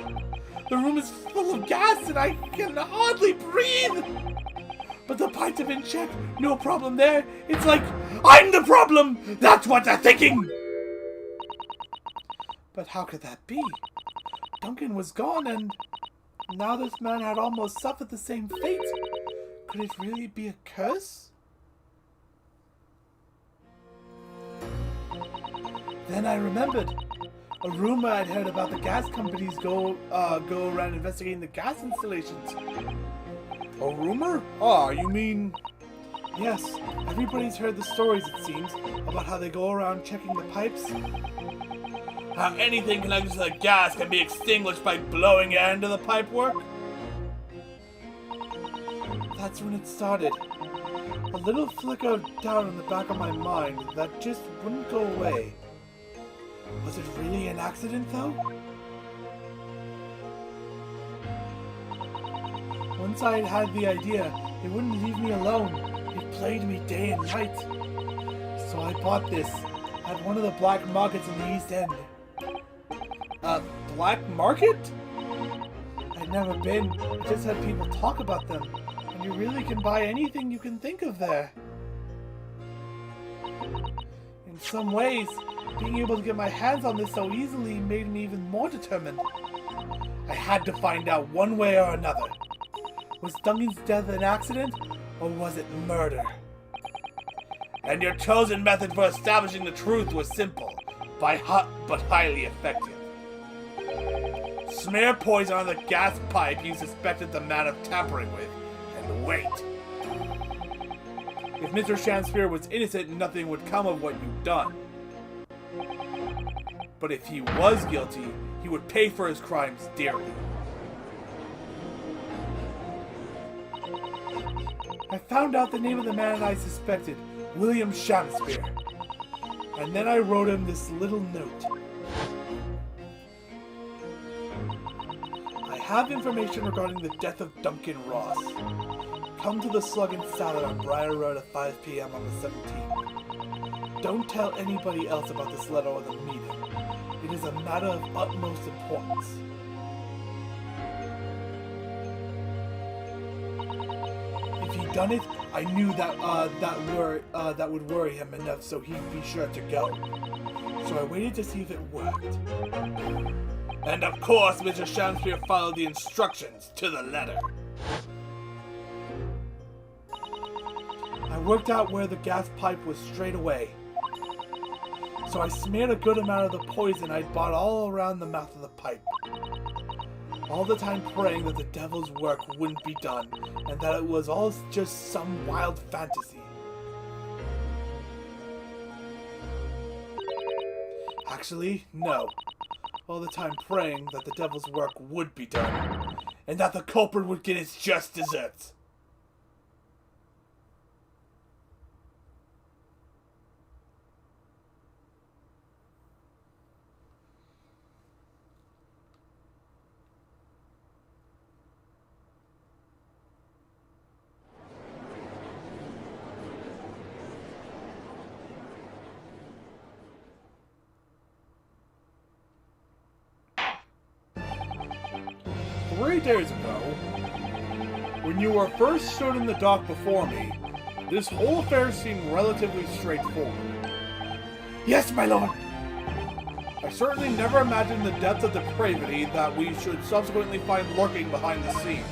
B: The room is full of gas and I can hardly breathe. But the pipes have been checked. No problem there. It's like, I'm the problem! That's what they're thinking! But how could that be? Duncan was gone and now this man had almost suffered the same fate. Could it really be a curse? Then I remembered. A rumor I'd heard about the gas companies go around investigating the gas installations. A rumor? Ah, you mean... Yes, everybody's heard the stories, it seems, about how they go around checking the pipes. How anything connected to the gas can be extinguished by blowing air into the pipework? That's when it started. A little flicker of doubt in the back of my mind that just wouldn't go away. Was it really an accident, though? Once I had the idea, it wouldn't leave me alone. It plagued me day and night. So I bought this at one of the black markets in the East End. A black market? I'd never been. I just had people talk about them. And you really can buy anything you can think of there. In some ways, being able to get my hands on this so easily made me even more determined. I had to find out one way or another. Was Duncan's death an accident, or was it murder? And your chosen method for establishing the truth was simple, but highly effective. Smear poison on the gas pipe you suspected the man of tampering with, and wait. If Mr. Shamspear was innocent, nothing would come of what you've done. But if he was guilty, he would pay for his crimes dearly. I found out the name of the man I suspected, William Shamspear. And then I wrote him this little note. I have information regarding the death of Duncan Ross. Come to the Slug and Salad on Briar Road at 5 p.m. on the 17th. Don't tell anybody else about this letter or the meeting. It is a matter of utmost importance. If he'd done it, I knew that would worry him enough so he'd be sure to go. So I waited to see if it worked. And of course, Mr. Shamspear followed the instructions to the letter. I worked out where the gas pipe was straight away. So I smeared a good amount of the poison I'd bought all around the mouth of the pipe. All the time praying that the devil's work wouldn't be done, and that it was all just some wild fantasy. Actually, no. All the time praying that the devil's work would be done, and that the culprit would get his just deserts. "3 days ago, when you were first stood in the dock before me, this whole affair seemed relatively straightforward." "Yes, my lord." "I certainly never imagined the depth of depravity that we should subsequently find lurking behind the scenes."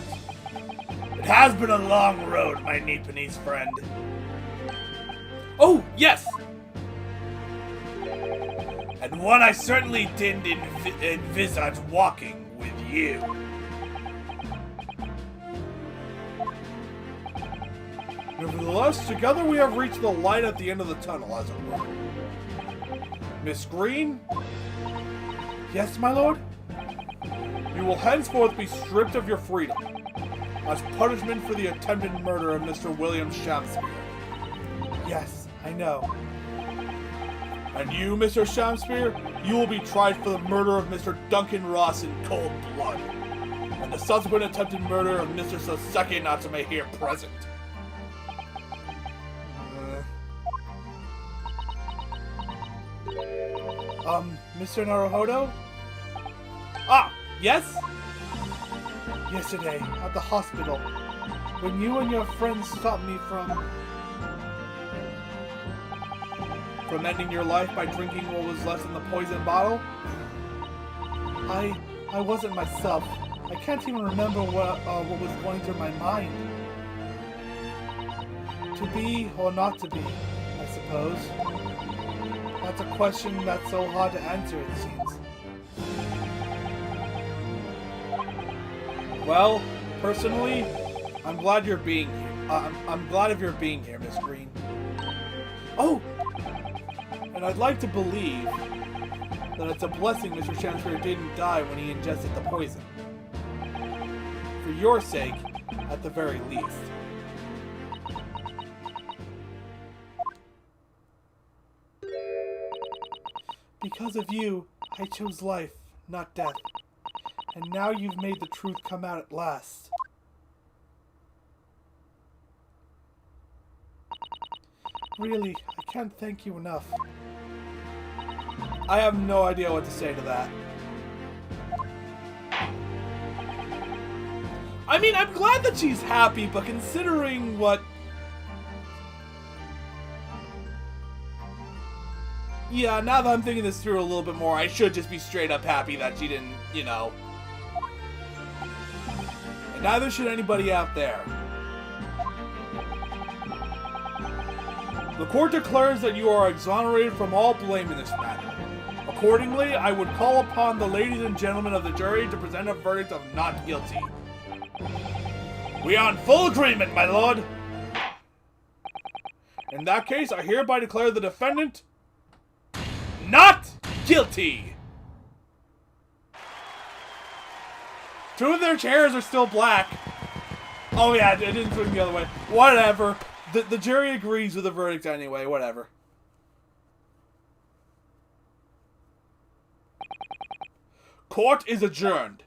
B: "It has been a long road, my Nipponese friend." "Oh, yes!" "And one I certainly didn't envisage walking with you." "Nevertheless, together we have reached the light at the end of the tunnel, as it were." "Miss Green?" "Yes, my lord?" "You will henceforth be stripped of your freedom, as punishment for the attempted murder of Mr. William Shamspear." "Yes, I know." "And you, Mr. Shamspear, you will be tried for the murder of Mr. Duncan Ross in cold blood, and the subsequent attempted murder of Mr. Soseki Natsume here present."
D: Mr. Naruhodo? Ah, yes? Yesterday, at the hospital, when you and your friends stopped me from ending your life by drinking what was left in the poison bottle, I wasn't myself. I can't even remember what was going through my mind. To be or not to be, I suppose. That's a question that's so hard to answer, it seems.
B: Well, personally, I'm glad you're being here. I'm glad of your being here, Miss Green.
D: Oh!
B: And I'd like to believe that it's a blessing Mr. Chancellor didn't die when he ingested the poison. For your sake, at the very least.
D: Because of you, I chose life, not death. And now you've made the truth come out at last. Really, I can't thank you enough.
B: I have no idea what to say to that. I mean, I'm glad that she's happy, but considering what... Yeah, now that I'm thinking this through a little bit more, I should just be straight up happy that she didn't, you know... And neither should anybody out there. The court declares that you are exonerated from all blame in this matter. Accordingly, I would call upon the ladies and gentlemen of the jury to present a verdict of not guilty. We are in full agreement, my lord. In that case, I hereby declare the defendant not guilty. Two of their chairs are still black. Oh yeah, it didn't swing the other way. Whatever. The jury agrees with the verdict anyway, whatever. Court is adjourned.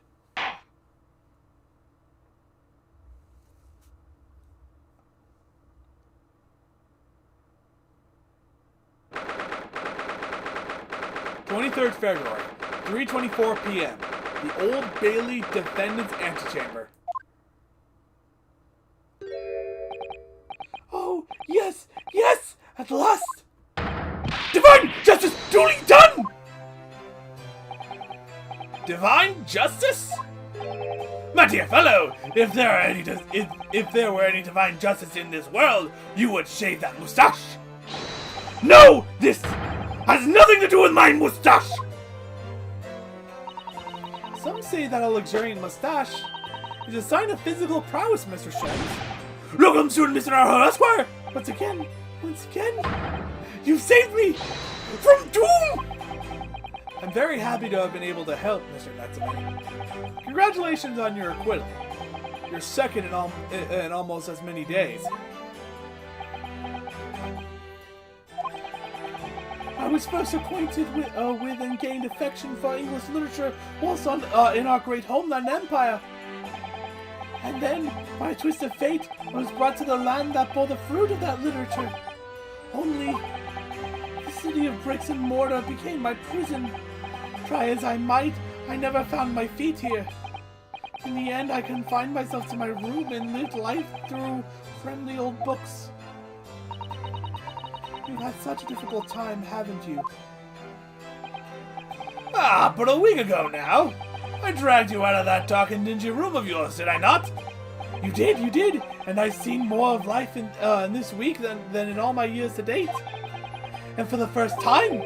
B: February, 3:24 p.m. The Old Bailey Defendant's Antechamber.
D: Oh, yes, yes, at last!
B: Divine justice duly done! Divine justice? My dear fellow, if there were any divine justice in this world, you would shave that mustache. No, this has nothing to do with my mustache.
D: Some say that a luxuriant mustache is a sign of physical prowess, Mr. Shen.
B: Look, I'm soon, Mr. Naruhodo, Esquire.
D: Once again,
B: you've saved me from doom. I'm very happy to have been able to help, Mr. Natsume. Congratulations on your acquittal. You're second in almost as many days.
D: I was first acquainted with and gained affection for English literature whilst in our great homeland empire. And then, by a twist of fate, I was brought to the land that bore the fruit of that literature. Only, the city of bricks and mortar became my prison. Try as I might, I never found my feet here. In the end, I confined myself to my room and lived life through friendly old books. You've had such a difficult time, haven't you?
B: Ah, but a week ago now. I dragged you out of that dark and dingy room of yours, did I not?
D: You did, and I've seen more of life in this week than in all my years to date. And for the first time,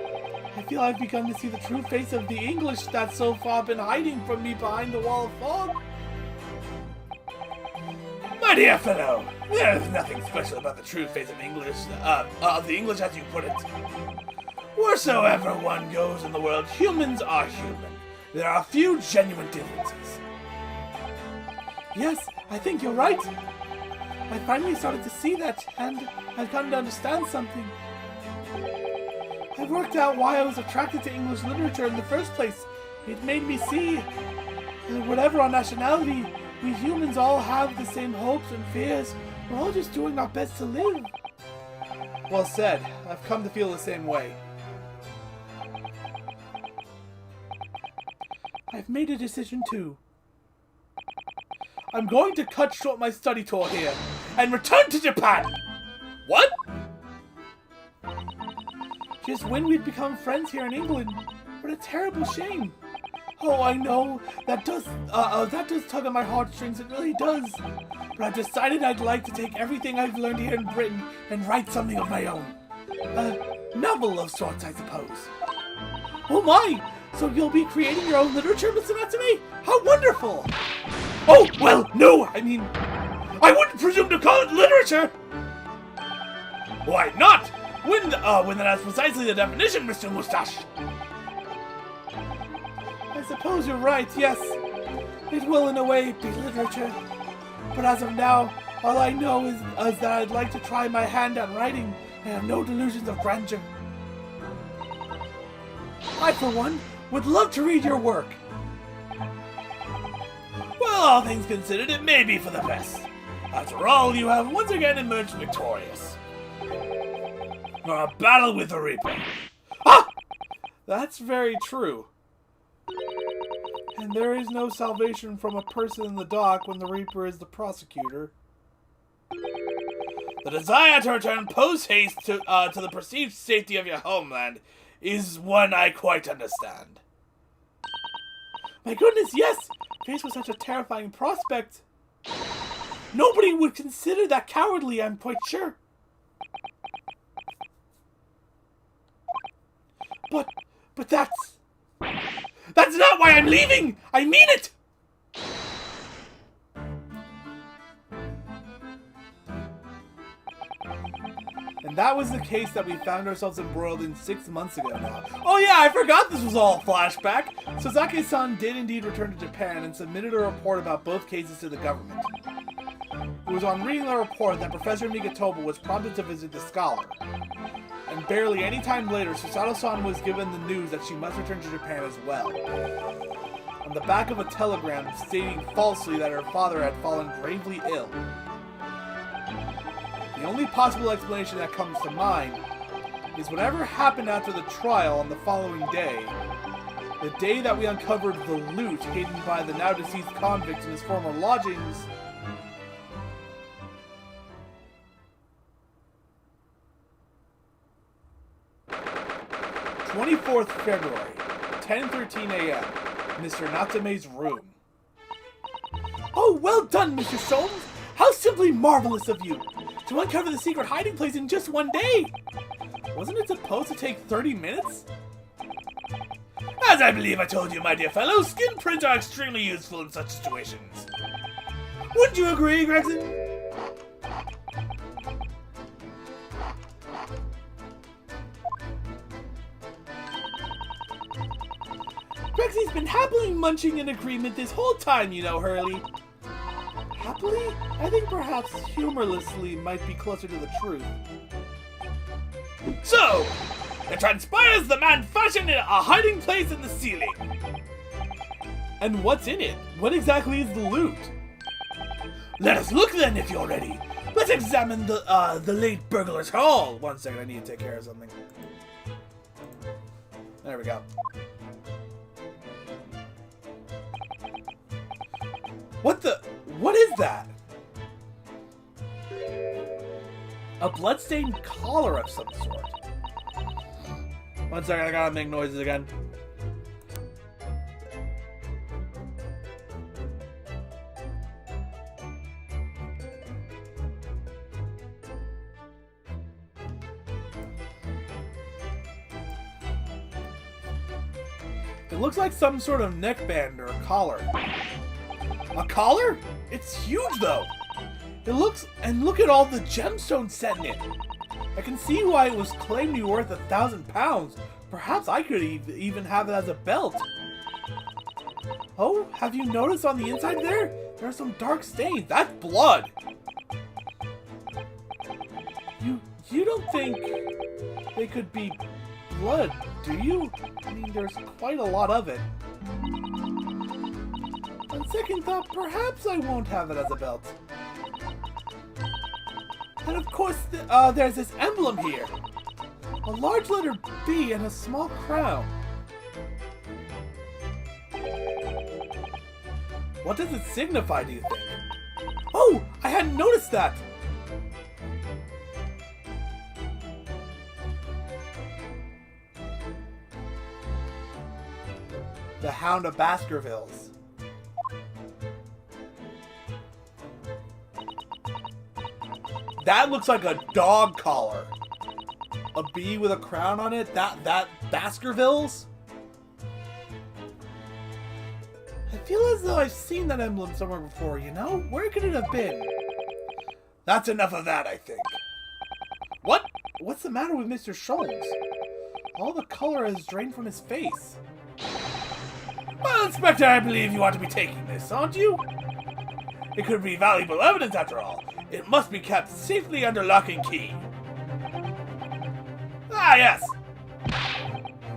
D: I feel I've begun to see the true face of the English that's so far been hiding from me behind the wall of fog.
B: My dear fellow, there is nothing special about the true face of English, the English as you put it. Wheresoever one goes in the world, humans are human. There are few genuine differences.
D: Yes, I think you're right. I finally started to see that, and I've come to understand something. I've worked out why I was attracted to English literature in the first place. It made me see that whatever our nationality, we humans all have the same hopes and fears. We're all just doing our best to live.
B: Well said. I've come to feel the same way.
D: I've made a decision too. I'm going to cut short my study tour here and return to Japan.
B: What?
D: Just when we'd become friends here in England. What a terrible shame. Oh, I know. That does tug on my heartstrings. It really does. But I've decided I'd like to take everything I've learned here in Britain and write something of my own. A novel of sorts, I suppose. Oh my! So you'll be creating your own literature, Mr. Natsume? How wonderful!
B: Oh, well, no, I mean, I wouldn't presume to call it literature. Why not? When that's precisely the definition, Mr. Mustache.
D: I suppose you're right, yes. It will, in a way, be literature. But as of now, all I know is that I'd like to try my hand at writing. I have no delusions of grandeur. I, for one, would love to read your work.
B: Well, all things considered, it may be for the best. After all, you have once again emerged victorious. For a battle with the Reaper.
D: Ah! That's very true. And there is no salvation from a person in the dock when the Reaper is the prosecutor.
B: The desire to return post-haste to the perceived safety of your homeland is one I quite understand.
D: My goodness, yes! Faced with such a terrifying prospect, nobody would consider that cowardly, I'm quite sure. But that's not why I'm leaving! I mean it! And that was the case that we found ourselves embroiled in 6 months ago now. Oh yeah, I forgot this was all a flashback! Sasaki-san did indeed return to Japan and submitted a report about both cases to the government. It was on reading the report that Professor Migatoba was prompted to visit the scholar. And barely any time later, Susato-san was given the news that she must return to Japan as well. On the back of a telegram stating falsely that her father had fallen gravely ill. The only possible explanation that comes to mind is whatever happened after the trial on the following day, the day that we uncovered the loot hidden by the now deceased convict in his former lodgings. February 24th, 10:13 a.m. Mr. Natsume's room. Oh, well done, Mr. Soames! How simply marvelous of you! To uncover the secret hiding place in just one day! Wasn't it supposed to take 30 minutes?
B: As I believe I told you, my dear fellow, skin prints are extremely useful in such situations.
D: Wouldn't you agree, Gregson? Grexy's been happily munching in agreement this whole time, you know, Hurley. Happily? I think perhaps humorlessly might be closer to the truth.
B: So, it transpires the man fashioned a hiding place in the ceiling.
D: And what's in it? What exactly is the loot?
B: Let us look then, if you're ready. Let's examine the late burglar's hall.
D: 1 second, I need to take care of something. There we go. What is that? A bloodstained collar of some sort. 1 second, I gotta make noises again. It looks like some sort of neckband or a collar. A collar? It's huge though! It looks, and look at all the gemstones set in it! I can see why it was claimed to be worth 1,000 pounds. Perhaps I could even have it as a belt. Oh, have you noticed on the inside there? There are some dark stains. That's blood! You don't think they could be blood, do you? I mean, there's quite a lot of it. On second thought, perhaps I won't have it as a belt. And of course, there's this emblem here. A large letter B and a small crown. What does it signify, do you think? Oh, I hadn't noticed that! The Hound of Baskervilles. That looks like a dog collar. A bee with a crown on it? That Baskervilles? I feel as though I've seen that emblem somewhere before, you know? Where could it have been? That's enough of that, I think. What? What's the matter with Mr. Sholmes? All the color has drained from his face. Well, Inspector, I believe you ought to be taking this, aren't you? It could be valuable evidence after all. It must be kept safely under lock and key. Ah, yes!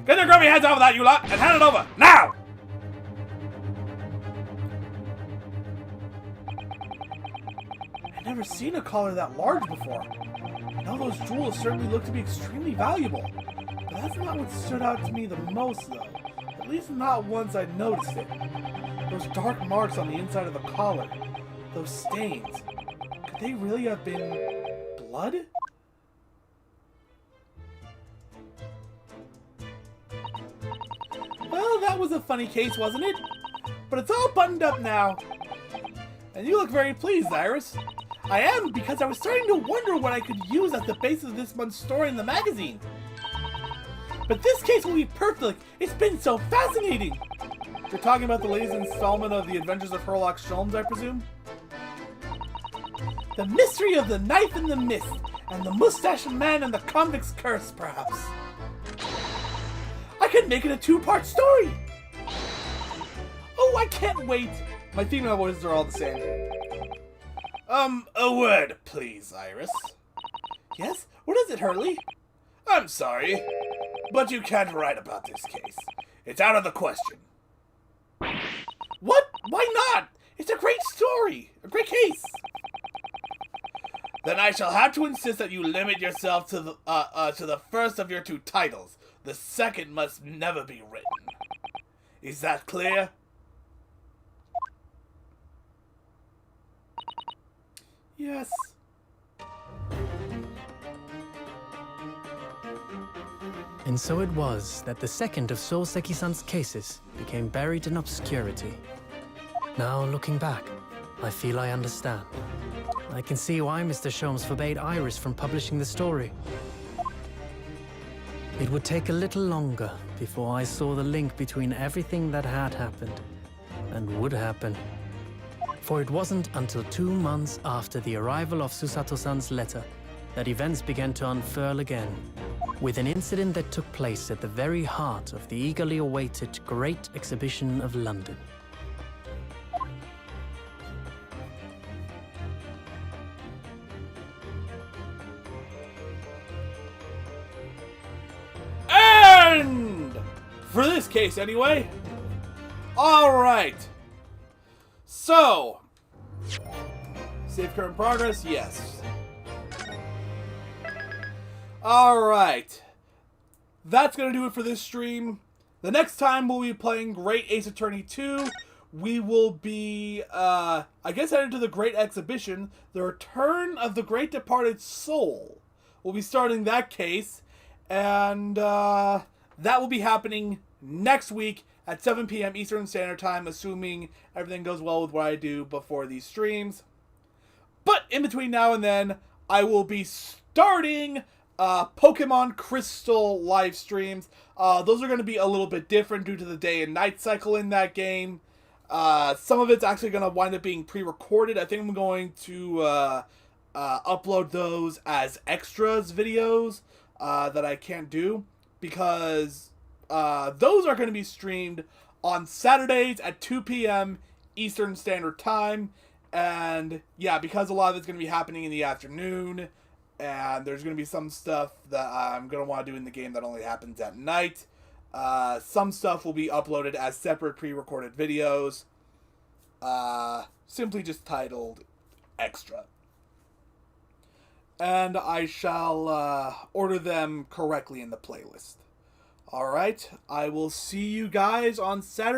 D: Get your grubby heads off of that, you lot, and hand it over, now! I've never seen a collar that large before. Now those jewels certainly look to be extremely valuable. But that's not what stood out to me the most, though. At least not once I noticed it. Those dark marks on the inside of the collar. Those stains. Could they really have been blood? Well, that was a funny case, wasn't it? But it's all buttoned up now. And you look very pleased, Iris. I am, because I was starting to wonder what I could use as the basis of this month's story in the magazine. But this case will be perfect. It's been so fascinating. You're talking about the latest installment of The Adventures of Sherlock Sholmes, I presume? The mystery of the knife and the mist, and the mustached man and the convict's curse, perhaps. I could make it a two-part story. Oh, I can't wait. My female voices are all the same. A word, please, Iris. Yes? What is it, Hurley? I'm sorry, but you can't write about this case. It's out of the question. What? Why not? It's a great story. A great case. Then I shall have to insist that you limit yourself to the first of your two titles. The second must never be written. Is that clear? Yes.
E: And so it was that the second of Soseki-san's cases became buried in obscurity. Now, looking back, I feel I understand. I can see why Mr. Sholmes forbade Iris from publishing the story. It would take a little longer before I saw the link between everything that had happened and would happen. For it wasn't until 2 months after the arrival of Susato-san's letter that events began to unfurl again, with an incident that took place at the very heart of the eagerly awaited Great Exhibition of London.
D: And for this case, anyway. All right. So, save current progress, yes. Alright. That's going to do it for this stream. The next time we'll be playing Great Ace Attorney 2. We will be, I guess, headed to the Great Exhibition. The Return of the Great Departed Soul. We'll be starting that case. And that will be happening next week at 7 p.m. Eastern Standard Time, assuming everything goes well with what I do before these streams. But in between now and then, I will be starting Pokemon Crystal live streams. Those are going to be a little bit different due to the day and night cycle in that game. Some of it's actually going to wind up being pre-recorded. I think I'm going to upload those as extras videos that I can't do, because those are going to be streamed on Saturdays at 2 p.m. Eastern Standard Time. And yeah, because a lot of it's going to be happening in the afternoon, and there's going to be some stuff that I'm going to want to do in the game that only happens at night. Some stuff will be uploaded as separate pre-recorded videos, simply just titled Extra. And I shall order them correctly in the playlist. Alright, I will see you guys on Saturday.